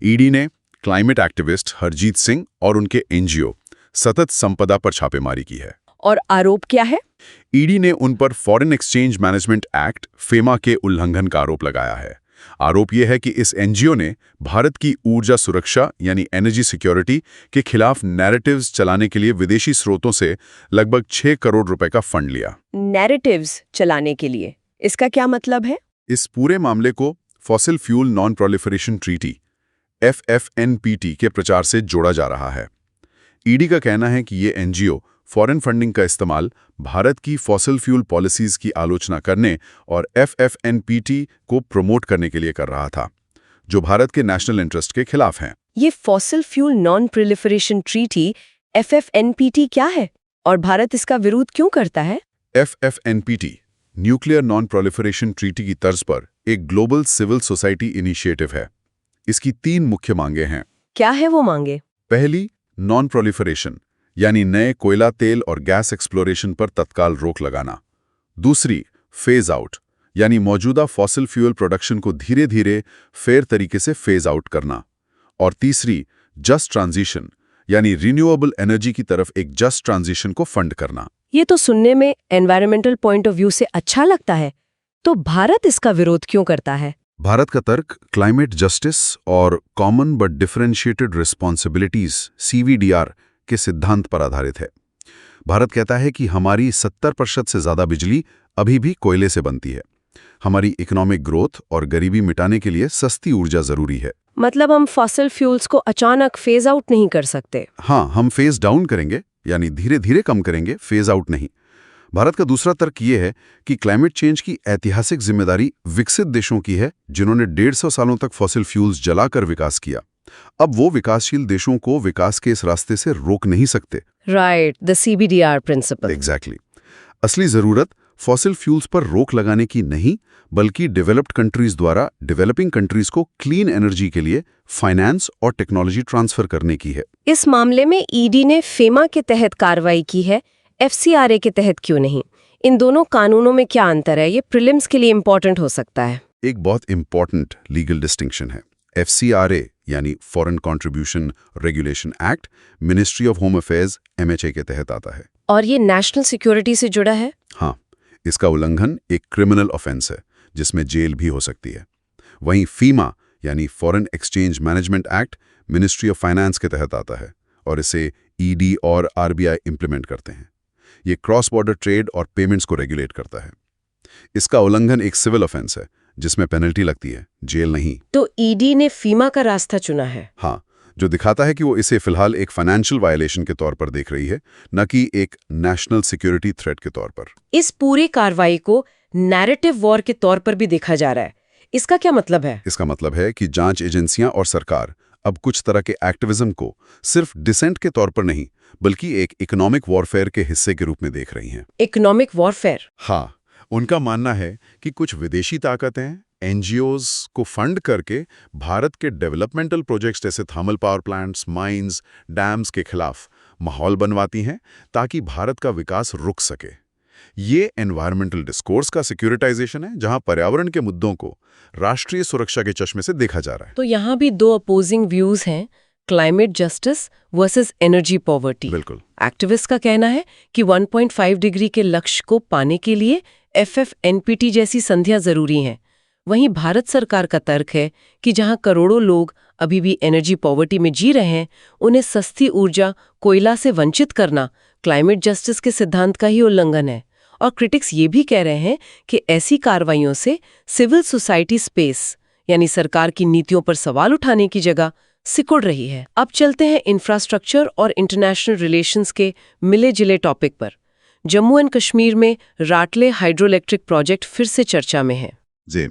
ED ने क्लाइमेट एक्टिविस्ट हरजीत सिंह और उनके NGO सतत संपदा पर छापेमारी की है। और आरोप क्या है? ईडी ने उन पर foreign exchange management act FEMA के उल्लंघन का आरोप लगाया है। आरोप यह है कि इस एनजीओ ने भारत की ऊर्जा सुरक्षा यानी एनर्जी सिक्योरिटी के खिलाफ नैरेटिव्स चलाने के लिए विदेशी स्रोतों से लगभग 6 करोड़ रुपए का फंड लिया। नैरेटिव्स चलाने के लिए, इसका क्या मतलब है? इस पूरे मामले को fossil fuel non proliferation treaty FFNPT के प्रचार से जोड़ा जा रहा है। ईडी का कहना है कि ये एनजीओ फॉरेन फंडिंग का इस्तेमाल भारत की फॉसिल फ्यूल पॉलिसीज की आलोचना करने और FFNPT को प्रमोट करने के लिए कर रहा था, जो भारत के नेशनल इंटरेस्ट के खिलाफ हैं। ये fossil fuel non proliferation treaty FFNPT क्या है और भारत इसका विरोध क्यों करता है? FFNPT nuclear non proliferation treaty की तर्ज पर एक ग्लोबल सिविल सोसाइटी इनिशिएटिव है। इसकी 3 मुख्य मांगे हैं। क्या है वो मांगे? पहली, नॉन प्रोलिफरेशन यानी नए कोयला, तेल और गैस एक्सप्लोरेशन पर तत्काल रोक लगाना। दूसरी, फेज आउट यानी मौजूदा फॉसिल फ्यूल प्रोडक्शन को धीरे धीरे फेयर तरीके से फेज आउट करना। और तीसरी, जस्ट ट्रांजिशन यानी रिन्यूएबल एनर्जी की तरफ एक जस्ट ट्रांजिशन को फंड करना। ये तो सुनने में एनवायरमेंटल पॉइंट ऑफ व्यू से अच्छा लगता है, तो भारत इसका विरोध क्यों करता है? भारत का तर्क क्लाइमेट जस्टिस और common but differentiated responsibilities CVDR के सिद्धांत पर आधारित है। भारत कहता है कि हमारी 70% से ज्यादा बिजली अभी भी कोयले से बनती है। हमारी इकोनॉमिक ग्रोथ और गरीबी मिटाने के लिए सस्ती ऊर्जा जरूरी है। मतलब हम फॉसिल फ्यूल्स को अचानक फेज आउट नहीं कर सकते। हाँ, हम फेज डाउन करेंगे, यानी धीरे धीरे कम करेंगे, फेज आउट नहीं। भारत का दूसरा तर्क ये है कि क्लाइमेट चेंज की ऐतिहासिक जिम्मेदारी विकसित देशों की है, जिन्होंने 150 सालों तक फॉसिल फ्यूल्स जलाकर विकास किया। अब वो विकासशील देशों को विकास के इस रास्ते से रोक नहीं सकते। Right, the CBDR principle. Exactly. असली जरूरत फॉसिल फ्यूल्स पर रोक लगाने की नहीं, बल्कि डेवलप्ड कंट्रीज द्वारा डेवलपिंग कंट्रीज को क्लीन एनर्जी के लिए फाइनेंस और टेक्नोलॉजी ट्रांसफर करने की है। इस मामले में ईडी ने फेमा के तहत कार्रवाई की है, FCRA के तहत क्यों नहीं? इन दोनों कानूनों में क्या अंतर है? ये प्रीलिम्स के लिए इंपॉर्टेंट हो सकता है। एक बहुत इंपॉर्टेंट लीगल डिस्टिंक्शन है। FCRA यानी foreign contribution regulation act ministry of home affairs MHA के तहत आता है। और ये नेशनल सिक्योरिटी से जुड़ा है? हाँ, इसका उल्लंघन एक क्रिमिनल ऑफेंस है, जिसमें जेल भी हो सकती है। वहीं फीमा यानी foreign exchange management act ministry of finance के तहत आता है और इसे ED और RBI इंप्लीमेंट करते हैं। ये क्रॉस बॉर्डर ट्रेड और पेमेंट्स को रेगुलेट करता है। इसका उल्लंघन एक सिविल ऑफेंस है, जिसमें पेनल्टी लगती है, जेल नहीं। तो ईडी ने फीमा का रास्ता चुना है। हाँ, जो दिखाता है कि वो इसे फिलहाल एक फाइनेंशियल वायलेशन के तौर पर देख रही है, न कि एक नेशनल सिक्योरिटी थ्रेट के तौर पर। इस पूरी कार्रवाई को नैरेटिव वॉर के तौर पर भी देखा जा रहा है। इसका क्या मतलब है? इसका मतलब है कि जांच एजेंसियां और सरकार अब कुछ तरह के एक्टिविज्म को सिर्फ डिसेंट के तौर पर नहीं, बल्कि एक इकोनॉमिक वॉरफेयर के हिस्से के रूप में देख रही हैं। Economic warfare? हाँ, उनका मानना है कि कुछ विदेशी ताकतें NGOs को फंड करके भारत के डेवलपमेंटल प्रोजेक्ट्स जैसे thermal power plants, mines, dams के खिलाफ माहौल बनवाती हैं, ताकि भारत का विकास रुक सके। ये एनवायरमेंटल डिस्कोर्स का सिक्योरिटाइजेशन है, जहां पर्यावरण के मुद्दों को राष्ट्रीय सुरक्षा के चश्मे से देखा जा रहा है। तो यहाँ भी 2 अपोजिंग व्यूज हैं, climate justice versus energy poverty. बिल्कुल। एक्टिविस्ट का कहना है कि 1.5 डिग्री के लक्ष्य को पाने के लिए FFNPT जैसी संधियां जरूरी हैं। वहीं भारत सरकार का तर्क है कि जहां करोड़ों लोग अभी भी एनर्जी पॉवर्टी में जी रहे हैं, उन्हें सस्ती ऊर्जा कोयला से वंचित करना क्लाइमेट जस्टिस के सिद्धांत का ही उल्लंघन है। और क्रिटिक्स ये भी कह रहे हैं कि ऐसी कार्रवाइयों से सिविल सोसाइटी स्पेस यानी सरकार की नीतियों पर सवाल उठाने की जगह सिकुड़ रही है। अब चलते हैं इंफ्रास्ट्रक्चर और इंटरनेशनल रिलेशंस के मिले जिले टॉपिक पर। जम्मू एंड कश्मीर में राटले हाइड्रो इलेक्ट्रिक प्रोजेक्ट फिर से चर्चा में है। जी,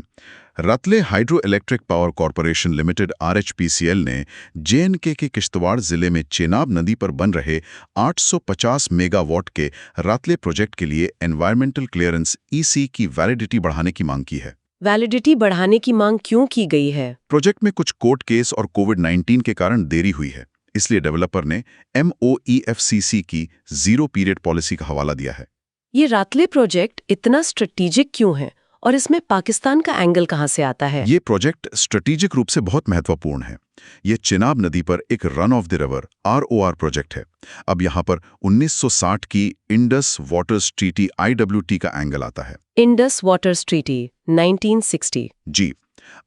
Ratle hydro electric power corporation limited RHPCL ने JNK के किश्तवाड़ जिले में चेनाब नदी पर बन रहे 850 मेगावाट के रतले प्रोजेक्ट के लिए एनवायरमेंटल क्लियरेंस EC की वैलिडिटी बढ़ाने की मांग की है। वैलिडिटी बढ़ाने की मांग क्यों की गई है? प्रोजेक्ट में कुछ कोर्ट केस और कोविड-19 के कारण देरी हुई है, इसलिए डेवलपर ने MOEFCC की जीरो पीरियड पॉलिसी का हवाला दिया है। ये रातले प्रोजेक्ट इतना स्ट्रेटेजिक क्यों है और इसमें पाकिस्तान का एंगल कहाँ से आता है? ये प्रोजेक्ट स्ट्रेटेजिक रूप से बहुत महत्वपूर्ण है। ये चिनाब नदी पर एक run of the river ROR project है। अब यहाँ पर 1960 की इंडस वाटर्स ट्रीटी IWT का एंगल आता है। Indus waters treaty 1960। जी,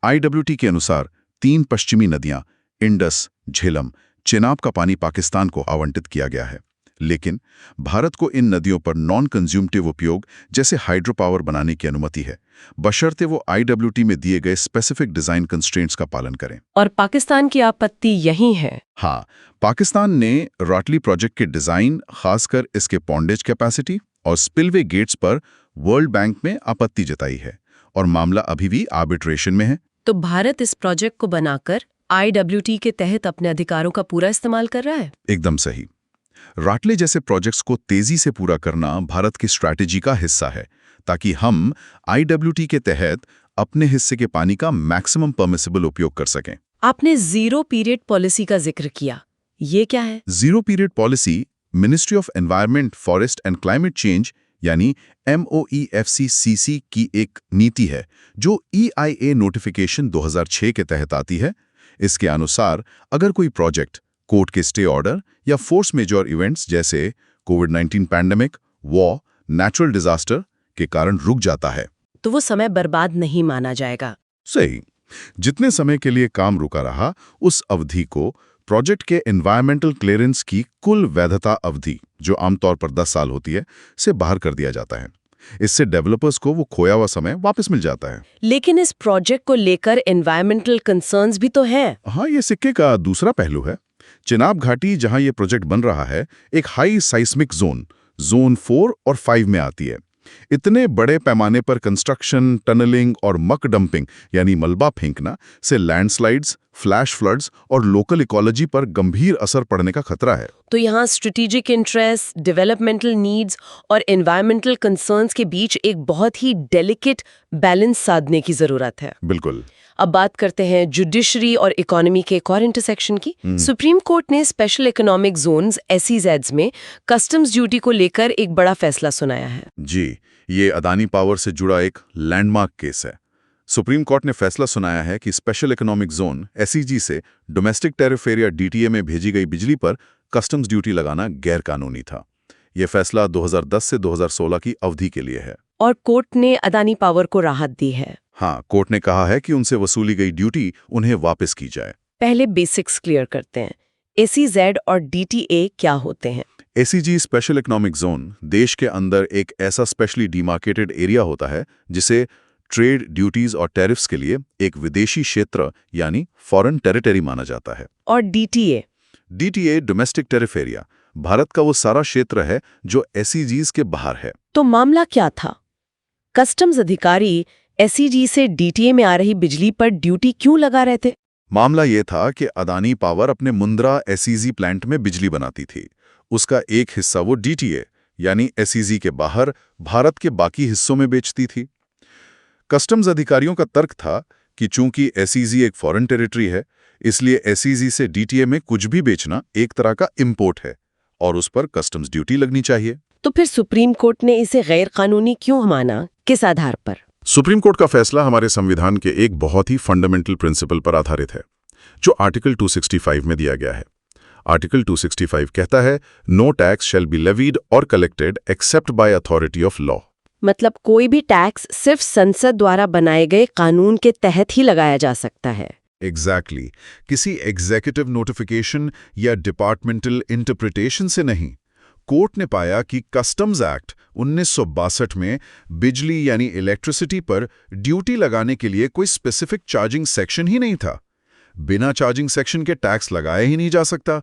IWT के अनुसार 3 पश्चिमी नदियां इंडस, झेलम, चिनाब का पानी पाकिस्तान को आवंटित किया गया है। लेकिन भारत को इन नदियों पर नॉन कंज्यूमटिव उपयोग जैसे हाइड्रो पावर बनाने की अनुमति है, बशर्ते वो IWT में दिए गए स्पेसिफिक डिजाइन कंस्ट्रेंट्स का पालन करें। और पाकिस्तान की आपत्ति यही है। हाँ, पाकिस्तान ने रॉटली प्रोजेक्ट के डिजाइन, खासकर इसके पॉन्डेज कैपेसिटी और स्पिलवे गेट्स पर वर्ल्ड बैंक में आपत्ति जताई है और मामला अभी भी आर्बिट्रेशन में है। तो भारत इस प्रोजेक्ट को बनाकर IWT के तहत अपने अधिकारों का पूरा इस्तेमाल कर रहा है? एकदम सही। रॉटले जैसे प्रोजेक्ट्स को तेजी से पूरा करना भारत की स्ट्रैटेजी का हिस्सा है, ताकि हम IWT के तहत अपने हिस्से के पानी का मैक्सिमम परमिसिबल उपयोग कर सकें। आपने जीरो पीरियड पॉलिसी का जिक्र किया, ये क्या है? Zero period policy ministry of environment, forest and climate change यानी MOEFCCC की एक नीति है जो EIA नोटिफिकेशन 2006 के तहत आती है। इसके अनुसार अगर कोई प्रोजेक्ट कोर्ट के स्टे ऑर्डर या फोर्स मेजर इवेंट्स जैसे कोविड-19 पैंडेमिक, वॉर, नेचुरल डिजास्टर के कारण रुक जाता है तो वो समय बर्बाद नहीं माना जाएगा। सही। जितने समय के लिए काम रुका रहा, उस अवधि को प्रोजेक्ट के एनवायरमेंटल क्लियरेंस की कुल वैधता अवधि, जो आमतौर पर 10 साल होती है, से बाहर कर दिया जाता है। इससे डेवलपर्स को वो खोया हुआ समय वापस मिल जाता है। लेकिन इस प्रोजेक्ट को लेकर एनवायरमेंटल कंसर्न्स भी तो हैं। हाँ, ये सिक्के का दूसरा पहलू है। चिनाब घाटी, जहां ये प्रोजेक्ट बन रहा है, एक हाई साइस्मिक जोन 4 और 5 में आती है। इतने बड़े पैमाने पर कंस्ट्रक्शन, टनलिंग और मक डंपिंग यानी मलबा फेंकना से लैंडस्लाइड्स, फ्लैश फ्लड्स और लोकल इकोलॉजी पर गंभीर असर पड़ने का खतरा है। तो यहाँ स्ट्रेटेजिक इंटरेस्ट, डेवलपमेंटल नीड्स और एनवायरमेंटल कंसर्न्स के बीच एक बहुत ही डेलिकेट बैलेंस साधने की जरूरत है। बिल्कुल। अब बात करते हैं जुडिशरी और इकोनॉमी के एक और इंटरसेक्शन की। सुप्रीम कोर्ट ने स्पेशल इकोनॉमिक जोन्स SEZs में कस्टम्स ड्यूटी को लेकर एक बड़ा फैसला सुनाया है। जी, ये अदानी पावर से जुड़ा एक लैंडमार्क केस है। सुप्रीम कोर्ट ने फैसला सुनाया है कि स्पेशल इकोनॉमिक जोन SEZ से डोमेस्टिक टैरिफ एरिया DTA में भेजी गई बिजली पर कस्टम्स ड्यूटी लगाना गैर कानूनी था। यह फैसला 2010 से 2016 की अवधि के लिए है। और कोर्ट ने अदानी पावर को राहत दी है। हाँ, कोर्ट ने कहा है कि उनसे वसूली गई ड्यूटी उन्हें वापस की जाए। पहले बेसिक्स क्लियर करते हैं। SEZ और DTA क्या होते हैं? SEZ स्पेशल इकोनॉमिक जोन देश के अंदर एक ऐसा स्पेशली डिमार्केटेड एरिया होता है जिसे ट्रेड, ड्यूटीज और टैरिफ्स के लिए एक विदेशी क्षेत्र यानी फॉरेन टेरिटरी माना जाता है। और DTA domestic tariff area Bharat का वो सारा क्षेत्र है जो SEZs के बाहर है। तो मामला क्या था? कस्टम्स अधिकारी SEZ से DTA में आ रही बिजली पर ड्यूटी क्यों लगा रहे थे? मामला ये था कि अदानी पावर अपने मुंद्रा SEZ प्लांट में बिजली बनाती थी। उसका एक हिस्सा वो DTA यानी SEZ के बाहर भारत के बाकी हिस्सों में बेचती थी। कस्टम्स अधिकारियों का तर्क था कि चूंकि SEZ एक फॉरेन टेरिटरी है, इसलिए SEZ से DTA में कुछ भी बेचना एक तरह का इंपोर्ट है और उस पर कस्टम्स ड्यूटी लगनी चाहिए। तो फिर सुप्रीम कोर्ट ने इसे गैर कानूनी क्यों माना? किस आधार पर? सुप्रीम कोर्ट का फैसला हमारे संविधान के एक बहुत ही फंडामेंटल प्रिंसिपल पर आधारित है, जो आर्टिकल 265 में दिया गया है। आर्टिकल 265 कहता है, no tax shall B levied और collected except by authority of law. मतलब कोई भी टैक्स सिर्फ संसद द्वारा बनाए गए कानून के तहत ही लगाया जा सकता है। एग्जैक्टली, किसी एग्जीक्यूटिव नोटिफिकेशन या डिपार्टमेंटल इंटरप्रिटेशन से नहीं। कोर्ट ने पाया कि कस्टम्स एक्ट 1962 में बिजली यानी इलेक्ट्रिसिटी पर ड्यूटी लगाने के लिए कोई स्पेसिफिक चार्जिंग सेक्शन ही नहीं था। बिना चार्जिंग सेक्शन के टैक्स लगाया ही नहीं जा सकता।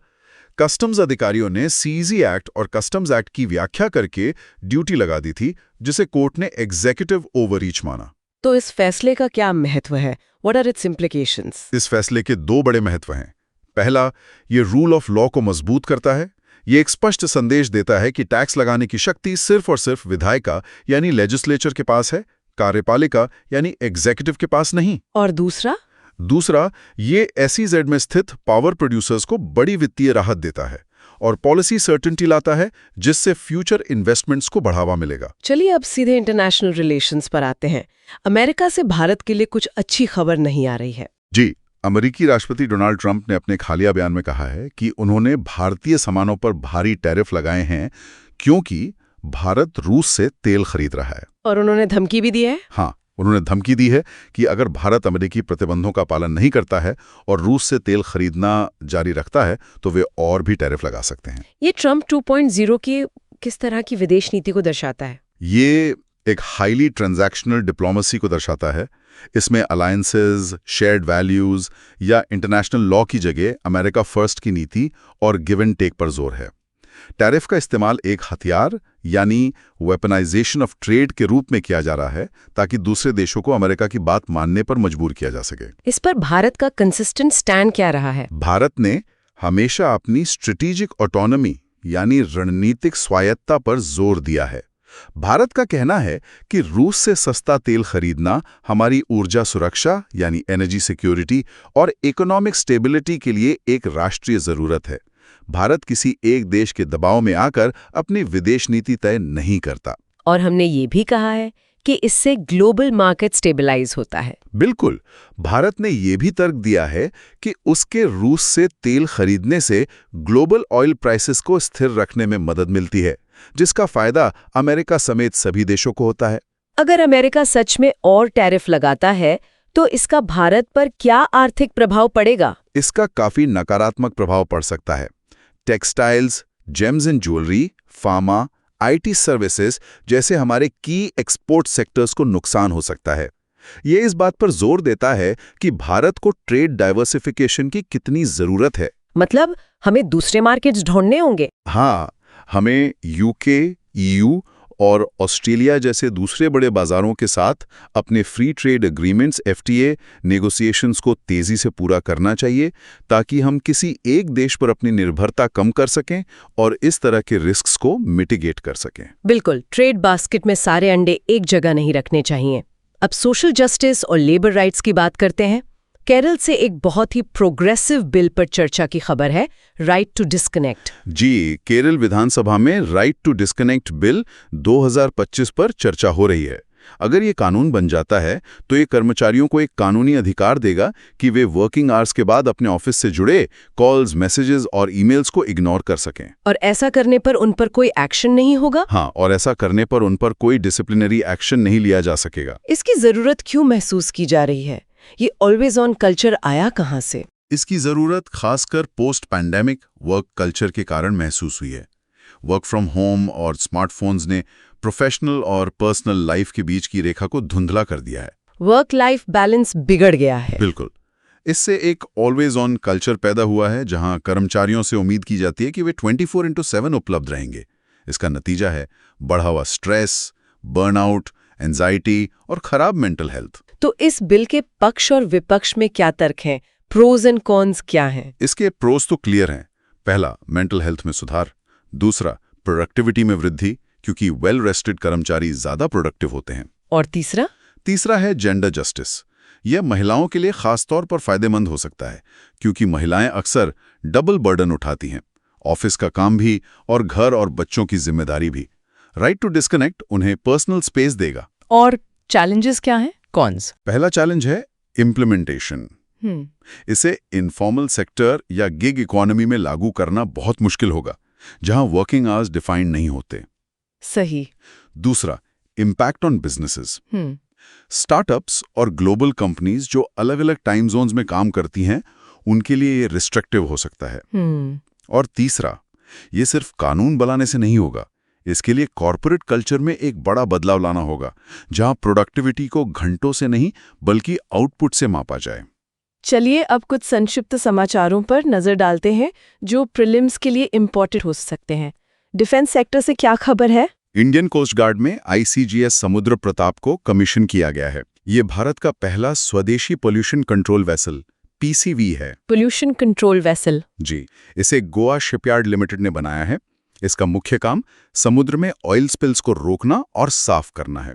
कस्टम्स अधिकारियों ने CEZ एक्ट और कस्टम्स एक्ट की व्याख्या करके ड्यूटी लगा दी थी, जिसे कोर्ट ने एग्जीक्यूटिव ओवररीच माना। तो इस फैसले का क्या महत्व है? What are its implications? इस फैसले के 2 बड़े महत्व हैं। पहला, ये रूल ऑफ लॉ को मजबूत करता है। ये एक स्पष्ट संदेश देता है कि टैक्स लगाने की शक्ति सिर्फ और सिर्फ विधायिका यानी लेजिस्लेचर के पास है, कार्यपालिका यानी एग्जीक्यूटिव के पास नहीं। और दूसरा, ये SEZ में स्थित पावर प्रोड्यूसर्स को बड़ी वित्तीय राहत देता है और पॉलिसी सर्टेनिटी लाता है, जिससे फ्यूचर इन्वेस्टमेंट्स को बढ़ावा मिलेगा। चलिए अब सीधे इंटरनेशनल रिलेशंस पर आते हैं। अमेरिका से भारत के लिए कुछ अच्छी खबर नहीं आ रही है। जी, अमेरिकी राष्ट्रपति डोनाल्ड ट्रंप ने अपने एक हालिया बयान में कहा है कि उन्होंने भारतीय सामानों पर भारी टैरिफ लगाए हैं क्योंकि भारत रूस से तेल खरीद रहा है। और उन्होंने धमकी भी दी है। हाँ, उन्होंने धमकी दी है कि अगर भारत अमेरिकी प्रतिबंधों का पालन नहीं करता है और रूस से तेल खरीदना जारी रखता है तो वे और भी टैरिफ लगा सकते हैं। ये ट्रंप 2.0 की किस तरह की विदेश नीति को दर्शाता है? ये एक हाईली ट्रांजैक्शनल डिप्लोमेसी को दर्शाता है। इसमें अलायंसेज, शेयर्ड वैल्यूज या इंटरनेशनल लॉ की जगह अमेरिका फर्स्ट की नीति और गिव एंड टेक पर जोर है। टैरिफ का इस्तेमाल एक हथियार यानी वेपनाइजेशन ऑफ ट्रेड के रूप में किया जा रहा है ताकि दूसरे देशों को अमेरिका की बात मानने पर मजबूर किया जा सके। इस पर भारत का कंसिस्टेंट स्टैंड क्या रहा है? भारत ने हमेशा अपनी स्ट्रेटेजिक ऑटोनॉमी यानी रणनीतिक स्वायत्ता पर जोर दिया है। भारत का कहना है कि रूस से सस्ता तेल खरीदना हमारी ऊर्जा सुरक्षा यानी एनर्जी सिक्योरिटी और इकोनॉमिक स्टेबिलिटी के लिए एक राष्ट्रीय जरूरत है। भारत किसी एक देश के दबाव में आकर अपनी विदेश नीति तय नहीं करता। और हमने ये भी कहा है कि इससे ग्लोबल मार्केट स्टेबलाइज होता है। बिल्कुल, भारत ने ये भी तर्क दिया है कि उसके रूस से तेल खरीदने से ग्लोबल ऑयल प्राइसेस को स्थिर रखने में मदद मिलती है, जिसका फायदा अमेरिका समेत सभी देशों को होता है। अगर अमेरिका सच में और टैरिफ लगाता है तो इसका भारत पर क्या आर्थिक प्रभाव पड़ेगा? इसका काफी नकारात्मक प्रभाव पड़ सकता है। Textiles, James and jewellery, pharma, IT services जैसे हमारे की एक्सपोर्ट सेक्टर्स को नुकसान हो सकता है। ये इस बात पर जोर देता है कि भारत को ट्रेड डाइवर्सिफिकेशन की कितनी जरूरत है। मतलब हमें दूसरे मार्केट्स ढूंढने होंगे। हाँ, हमें यूके, ईयू और ऑस्ट्रेलिया जैसे दूसरे बड़े बाजारों के साथ अपने free trade agreements FTA negotiations को तेजी से पूरा करना चाहिए ताकि हम किसी एक देश पर अपनी निर्भरता कम कर सकें और इस तरह के रिस्क्स को मिटिगेट कर सकें। बिल्कुल, ट्रेड बास्केट में सारे अंडे एक जगह नहीं रखने चाहिए। अब सोशल जस्टिस और लेबर राइट्स की बात करते हैं। केरल से एक बहुत ही प्रोग्रेसिव बिल पर चर्चा की खबर है, राइट टू डिस्कनेक्ट। जी, केरल विधानसभा में राइट टू डिस्कनेक्ट बिल 2025 पर चर्चा हो रही है। अगर ये कानून बन जाता है तो ये कर्मचारियों को एक कानूनी अधिकार देगा कि वे वर्किंग आवर्स के बाद अपने ऑफिस से जुड़े कॉल्स, मैसेजेस और ईमेल्स को इग्नोर कर सकें। और ऐसा करने पर उन पर कोई एक्शन नहीं होगा? हाँ, और ऐसा करने पर उन पर कोई डिसिप्लिनरी एक्शन नहीं लिया जा सकेगा। इसकी जरूरत क्यों महसूस की जा रही है? ये ऑलवेज ऑन कल्चर आया कहाँ से? इसकी जरूरत खासकर पोस्ट पैंडेमिक वर्क कल्चर के कारण महसूस हुई है। वर्क फ्रॉम होम और स्मार्टफोन्स ने प्रोफेशनल और पर्सनल लाइफ के बीच की रेखा को धुंधला कर दिया है। वर्क लाइफ बैलेंस बिगड़ गया है। बिल्कुल, इससे एक ऑलवेज ऑन कल्चर पैदा हुआ है जहां कर्मचारियों से उम्मीद की जाती है कि वे 24/7 उपलब्ध रहेंगे। इसका नतीजा है बढ़ा हुआ स्ट्रेस, बर्नआउट, एंजाइटी और खराब मेंटल हेल्थ। तो इस बिल के पक्ष और विपक्ष में क्या तर्क हैं? प्रोज एंड कॉन्स क्या हैं? इसके प्रोज तो क्लियर हैं। पहला, मेंटल हेल्थ में सुधार। दूसरा, प्रोडक्टिविटी में वृद्धि, क्योंकि वेल रेस्टेड कर्मचारी ज्यादा प्रोडक्टिव होते हैं। और तीसरा है जेंडर जस्टिस। यह महिलाओं के लिए खासतौर पर फायदेमंद हो सकता है क्योंकि महिलाएं अक्सर डबल बर्डन उठाती हैं, ऑफिस का काम भी और घर और बच्चों की जिम्मेदारी भी। राइट टू डिस्कनेक्ट उन्हें पर्सनल स्पेस देगा। और चैलेंजेस क्या हैं? कॉन्स? पहला चैलेंज है इम्प्लीमेंटेशन। इसे इनफॉर्मल सेक्टर या गिग इकोनॉमी में लागू करना बहुत मुश्किल होगा जहां वर्किंग आवर्स डिफाइंड नहीं होते। सही। दूसरा, इम्पैक्ट ऑन बिजनेसेस। स्टार्टअप्स और ग्लोबल कंपनीज जो अलग अलग टाइम जोन्स में काम करती हैं उनके लिए ये रिस्ट्रिक्टिव हो सकता है। और तीसरा, ये सिर्फ कानून बनाने से नहीं होगा, इसके लिए कॉर्पोरेट कल्चर में एक बड़ा बदलाव लाना होगा जहां प्रोडक्टिविटी को घंटों से नहीं बल्कि आउटपुट से मापा जाए। चलिए अब कुछ संक्षिप्त समाचारों पर नजर डालते हैं जो प्रीलिम्स के लिए इम्पोर्टेंट हो सकते हैं। डिफेंस सेक्टर से क्या खबर है? इंडियन कोस्ट गार्ड में ICGS समुद्र प्रताप को कमीशन किया गया है। ये भारत का पहला स्वदेशी पोल्यूशन कंट्रोल वेसल PCV है। Pollution control vessel? जी, इसे गोवा शिपयार्ड लिमिटेड ने बनाया है। इसका मुख्य काम समुद्र में ऑयल स्पिल्स को रोकना और साफ करना है।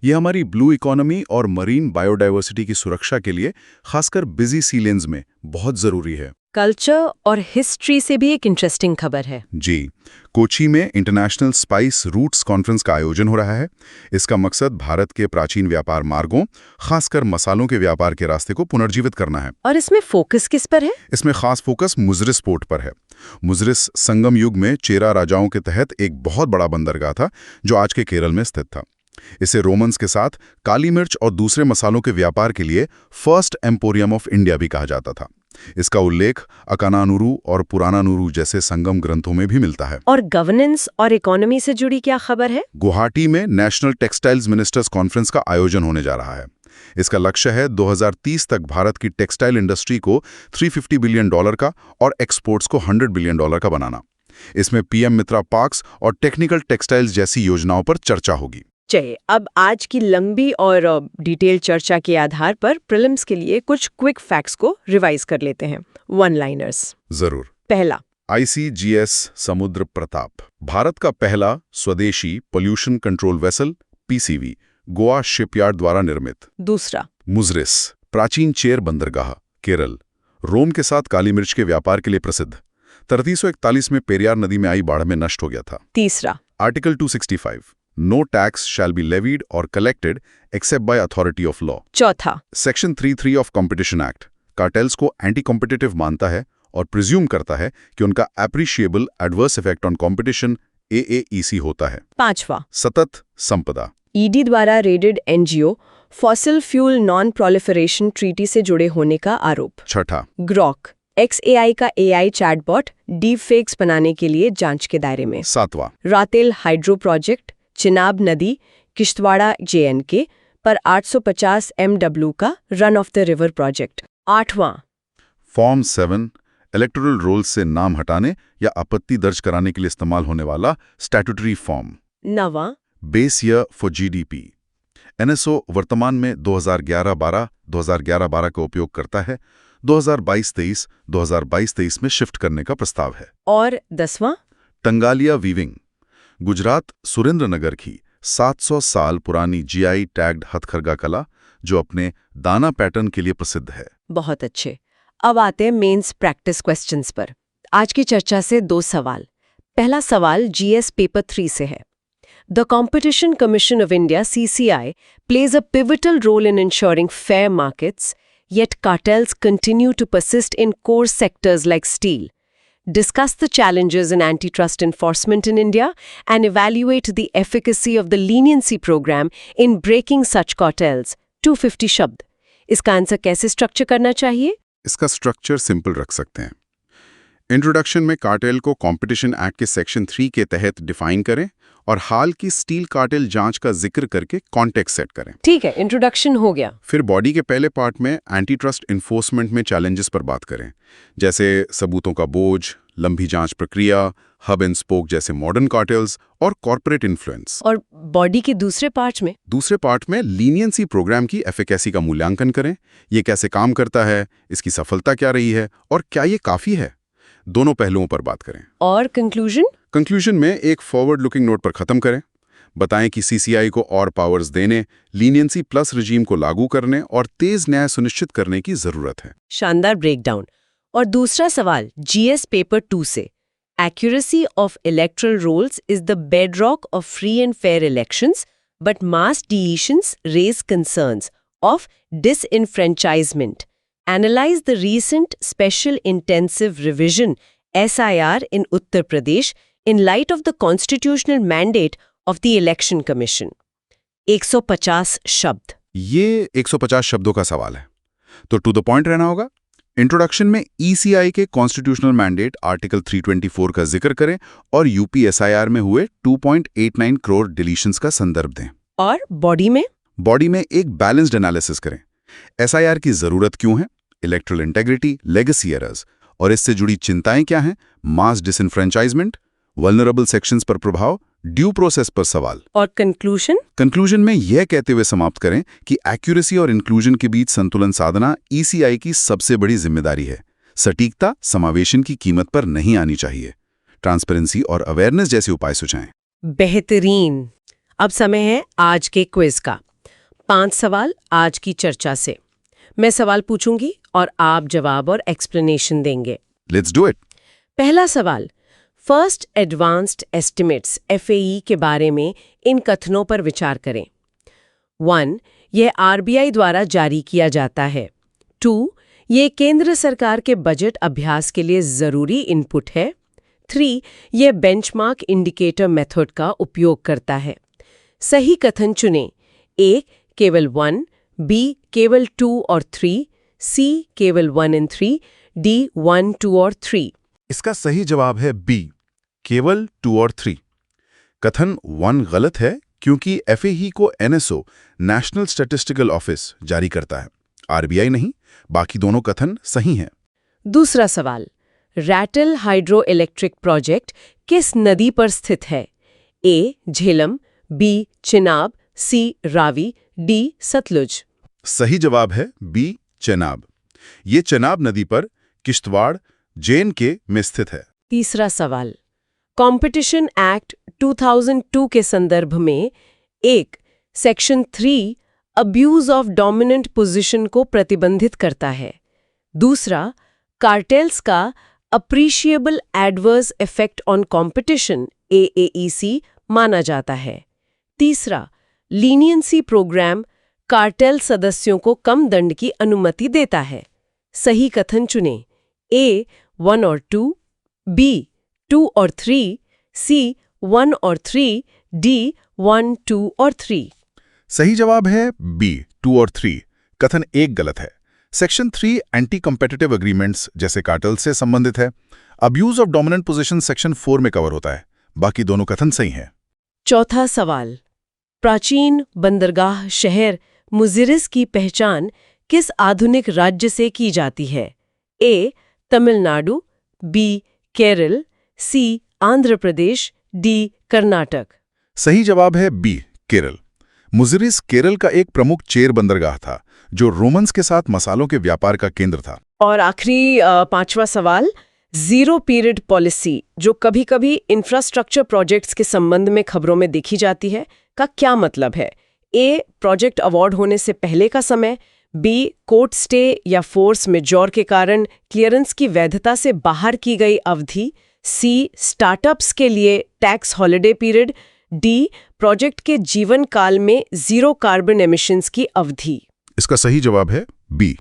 यह हमारी ब्लू इकोनॉमी और मरीन बायोडाइवर्सिटी की सुरक्षा के लिए खासकर बिजी सी लेन्स में बहुत जरूरी है। कल्चर और हिस्ट्री से भी एक इंटरेस्टिंग खबर है। जी, कोची में इंटरनेशनल स्पाइस रूट्स कॉन्फ्रेंस का आयोजन हो रहा है। इसका मकसद भारत के प्राचीन व्यापार मार्गों, खासकर मसालों के व्यापार के रास्ते को पुनर्जीवित करना है। और इसमें फोकस किस पर है? इसमें खास फोकस मुजरिस पोर्ट पर है। मुजरिस संगम युग में चेरा राजाओं के तहत एक बहुत बड़ा बंदरगाह था जो आज के केरल में स्थित था। इसे रोमन्स के साथ काली मिर्च और दूसरे मसालों के व्यापार के लिए फर्स्ट एम्पोरियम ऑफ इंडिया भी कहा जाता था। इसका उल्लेख अकानानुरू और पुरानानुरू जैसे संगम ग्रंथों में भी मिलता है। और गवर्नेंस और इकोनॉमी से जुड़ी क्या खबर है? गुवाहाटी में नेशनल टेक्सटाइल्स मिनिस्टर्स कॉन्फ्रेंस का आयोजन होने जा रहा है। इसका लक्ष्य है 2030 तक भारत की टेक्सटाइल इंडस्ट्री को $350 बिलियन का और एक्सपोर्ट्स को $100 बिलियन का बनाना। इसमें पीएम मित्रा पार्क्स और टेक्निकल टेक्सटाइल्स जैसी योजनाओं पर चर्चा होगी। चलिए, अब आज की लंबी और डिटेल चर्चा के आधार पर प्रीलिम्स के लिए कुछ क्विक फैक्ट्स को रिवाइज कर लेते हैं। One liners. जरूर। पहला, ICGS समुद्र प्रताप, भारत का पहला स्वदेशी pollution control vessel PCV, Goa shipyard द्वारा निर्मित। दूसरा, मुजरिस, प्राचीन चेर बंदरगाह, केरल, रोम के साथ काली मिर्च के व्यापार के लिए प्रसिद्ध। 1341 में पेरियार नदी में आई बाढ़ में नष्ट हो गया था। तीसरा, article 265, no tax shall be levied और collected except by authority of law. चौथा, section 33 of competition act cartels को एंटी कॉम्पिटिटिव मानता है और प्रिज्यूम करता है कि उनका appreciable adverse effect on competition AAEC होता है। पांचवा, सतत संपदा, ED द्वारा raided NGO fossil fuel non proliferation treaty से जुड़े होने का आरोप। छठा, ग्रॉक, XAI का AI चैटबॉट डीप फेक्स बनाने के लिए जांच के दायरे में। सातवां, रातेल हाइड्रो प्रोजेक्ट, चिनाब नदी, किश्तवाड़ा JNK पर 850 MW का run of the river project. आठवां, फॉर्म 7 इलेक्टोरल रोल्स से नाम हटाने या आपत्ति दर्ज कराने के लिए इस्तेमाल होने वाला स्टैट्यूटरी फॉर्म। नवां, base year for GDP, NSO वर्तमान में 2011-12, 2011-12 का उपयोग करता है। 2022-23, 2022-23 में शिफ्ट करने का प्रस्ताव है। और 10वां, टंगालिया वीविंग, गुजरात सुरेंद्रनगर की 700 साल पुरानी GI टैग्ड हथकरघा कला जो अपने दाना पैटर्न के लिए प्रसिद्ध है। बहुत अच्छे। अब आते हैं मेंस प्रैक्टिस क्वेश्चंस पर। आज की चर्चा से 2 सवाल। पहला सवाल GS पेपर 3 से है। The Competition Commission of India (CCI) plays a pivotal role in ensuring fair markets, yet cartels continue to persist in core sectors like steel. Discuss the challenges in antitrust enforcement in India and evaluate the efficacy of the leniency program in breaking such cartels. 250 शब्द। इसका आंसर कैसे स्ट्रक्चर करना चाहिए? इसका स्ट्रक्चर सिंपल रख सकते हैं। इंट्रोडक्शन में कार्टेल को कॉम्पिटिशन एक्ट के सेक्शन 3 के तहत डिफाइन करें और हाल की स्टील कार्टेल जांच का जिक्र करके कॉन्टेक्स्ट सेट करें। ठीक है, इंट्रोडक्शन हो गया। फिर बॉडी के पहले पार्ट में एंटी ट्रस्ट इन्फोर्समेंट में चैलेंजेस पर बात करें, जैसे सबूतों का बोझ, लंबी जांच प्रक्रिया, हब एंड स्पोक जैसे मॉडर्न कार्टेल्स और कॉर्पोरेट इन्फ्लुएंस। और बॉडी के दूसरे पार्ट में लीनियंसी प्रोग्राम की एफिकेसी का मूल्यांकन करें। ये कैसे काम करता है, इसकी सफलता क्या रही है और क्या ये काफी है, दोनों पहलुओं पर बात करें। और कंक्लूजन में एक फॉरवर्ड लुकिंग नोट पर खत्म करें। बताएं कि CCI को और पावर्स देने, लीनियंसी प्लस रिजीम को लागू करने और तेज न्याय सुनिश्चित करने की जरूरत है। शानदार ब्रेकडाउन। और दूसरा सवाल GS पेपर 2 से। Accuracy of electoral rolls is the bedrock of free and fair elections, but mass deletions raise concerns of disenfranchisement. Analyze the recent Special Intensive Revision SIR in Uttar Pradesh in light of the constitutional mandate of the Election Commission. 150 शब्द। ये 150 शब्दों का सवाल है, तो टू द पॉइंट रहना होगा। इंट्रोडक्शन में ECI के कॉन्स्टिट्यूशनल मैंडेट आर्टिकल 324 का जिक्र करें और यूपी SIR में हुए 2.89 करोड़ डिलीशंस का संदर्भ दें। और बॉडी में एक बैलेंस्ड एनालिसिस करें। SIR की जरूरत क्यों है, इलेक्टोरल इंटेग्रिटी, लेगेसी एरर्स और इससे जुड़ी चिंताएं क्या हैं, मास डिसइनफ्रेंचाइजमेंट, वल्नरेबल सेक्शंस पर प्रभाव, ड्यू प्रोसेस पर सवाल। और कंक्लूजन में यह कहते हुए समाप्त करें कि एक्यूरेसी और इंक्लूजन के बीच संतुलन साधना ECI की सबसे बड़ी जिम्मेदारी है। सटीकता समावेशन की कीमत पर नहीं आनी चाहिए। ट्रांसपेरेंसी और अवेयरनेस जैसे उपाय सुझाएं। बेहतरीन। अब समय है आज के क्विज का। 5 सवाल आज की चर्चा से। मैं सवाल पूछूंगी और आप जवाब और एक्सप्लेनेशन देंगे। Let's do it. पहला सवाल, फर्स्ट एडवांस्ड एस्टिमेट्स FAE के बारे में इन कथनों पर विचार करें। 1. यह RBI द्वारा जारी किया जाता है। 2. ये केंद्र सरकार के बजट अभ्यास के लिए ज़रूरी इनपुट है। 3. ये बेंचमार्क इंडिकेटर मेथड का उपयोग करता है। सही कथन चुनें। A. केवल 1, B. केवल 2 और 3, C. केवल 1 और 3, D. 1, 2 और 3। इसका सही जवाब है बी, केवल 2 और 3। कथन 1 गलत है क्योंकि FAE को NSO नेशनल स्टैटिस्टिकल ऑफिस जारी करता है, RBI नहीं। बाकी दोनों कथन सही हैं। दूसरा सवाल, रैटल हाइड्रो इलेक्ट्रिक प्रोजेक्ट किस नदी पर स्थित है? A. Jhelum, B. Chenab, C. Ravi, D. Sutlej. सही जवाब है बी, चेनाब। ये चेनाब नदी पर किश्तवाड़, JNK में स्थित है। तीसरा सवाल, कंपटीशन एक्ट 2002 के संदर्भ में 1. Section 3 abuse of dominant position को प्रतिबंधित करता है। दूसरा, कार्टेल्स का appreciable adverse effect on competition AAEC माना जाता है। तीसरा, लीनियंसी प्रोग्राम कार्टेल सदस्यों को कम दंड की अनुमति देता है। सही कथन चुनें। A. 1 और 2, B. 2 और 3, C. 1 और 3, D. 1, 2 और 3। सही जवाब है बी, 2 और 3। कथन 1 गलत है। सेक्शन 3 एंटी कॉम्पिटिटिव एग्रीमेंट्स जैसे कार्टेल से संबंधित है। Abuse of dominant position section 4 में कवर होता है। बाकी दोनों कथन सही हैं। चौथा सवाल, प्राचीन बंदरगाह शहर मुजिरिस की पहचान किस आधुनिक राज्य से की जाती है? A. Tamil Nadu, B. Kerala, C. Andhra Pradesh, D. Karnataka. सही जवाब है बी, केरल। मुजिरिस केरल का एक प्रमुख चेर बंदरगाह था जो रोमन्स के साथ मसालों के व्यापार का केंद्र था। और आखिरी पांचवा सवाल, जीरो पीरियड पॉलिसी जो कभी-कभी इंफ्रास्ट्रक्चर प्रोजेक्ट्स के संबंध में खबरों में देखी जाती है, का क्या मतलब है? A. प्रोजेक्ट अवार्ड होने से पहले का समय, B. कोर्ट स्टे या फोर्स मेजॉर के कारण क्लियरेंस की वैधता से बाहर की गई अवधि, C. स्टार्टअप्स के लिए tax holiday period, D. Project के जीवन काल में जीरो कार्बन एमिशंस की अवधि। इसका सही जवाब है बी।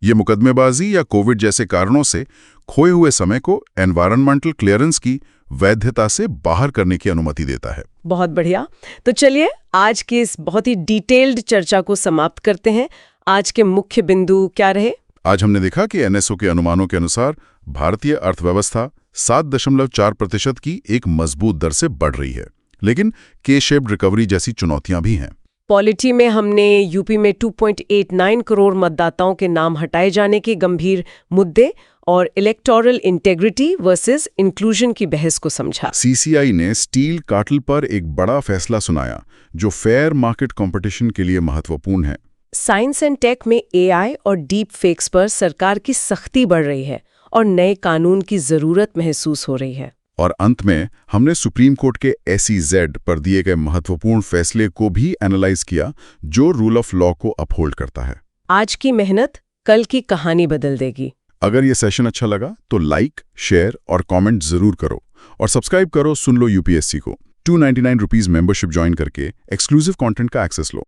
ये मुकदमेबाजी या कोविड जैसे कारणों से खोए हुए समय को एनवायरमेंटल क्लियरेंस की वैधता से बाहर करने की अनुमति देता है। बहुत बढ़िया। तो चलिए आज की इस बहुत ही डिटेल्ड चर्चा को समाप्त करते हैं। आज के मुख्य बिंदु क्या रहे? आज हमने देखा कि NSO के अनुमानों के अनुसार भारतीय अर्थव्यवस्था 7.4% की एक मजबूत दर से बढ़ रही है, लेकिन के-शेप्ड रिकवरी जैसी चुनौतियां भी हैं। पॉलिटी में हमने यूपी में 2.89 करोड़ मतदाताओं के नाम हटाए जाने के गंभीर मुद्दे और इलेक्टोरल इंटेग्रिटी वर्सेस इंक्लूजन की बहस को समझा। CCI ने स्टील कार्टेल पर एक बड़ा फैसला सुनाया जो फेयर मार्केट कंपटीशन के लिए महत्वपूर्ण है। साइंस एंड टेक में AI और डीप फेक्स पर सरकार की सख्ती बढ़ रही है और नए कानून की जरूरत महसूस हो रही है। और अंत में हमने सुप्रीम कोर्ट के SEZ पर दिए गए महत्वपूर्ण फैसले को भी एनालाइज किया जो रूल ऑफ लॉ को अपहोल्ड करता है। आज की मेहनत कल की कहानी बदल देगी। अगर ये सेशन अच्छा लगा तो लाइक, शेयर और कमेंट जरूर करो और सब्सक्राइब करो सुन लो UPSC को। 299 रुपीस मेंबरशिप ज्वाइन करके एक्सक्लूसिव कंटेंट का एक्सेस लो।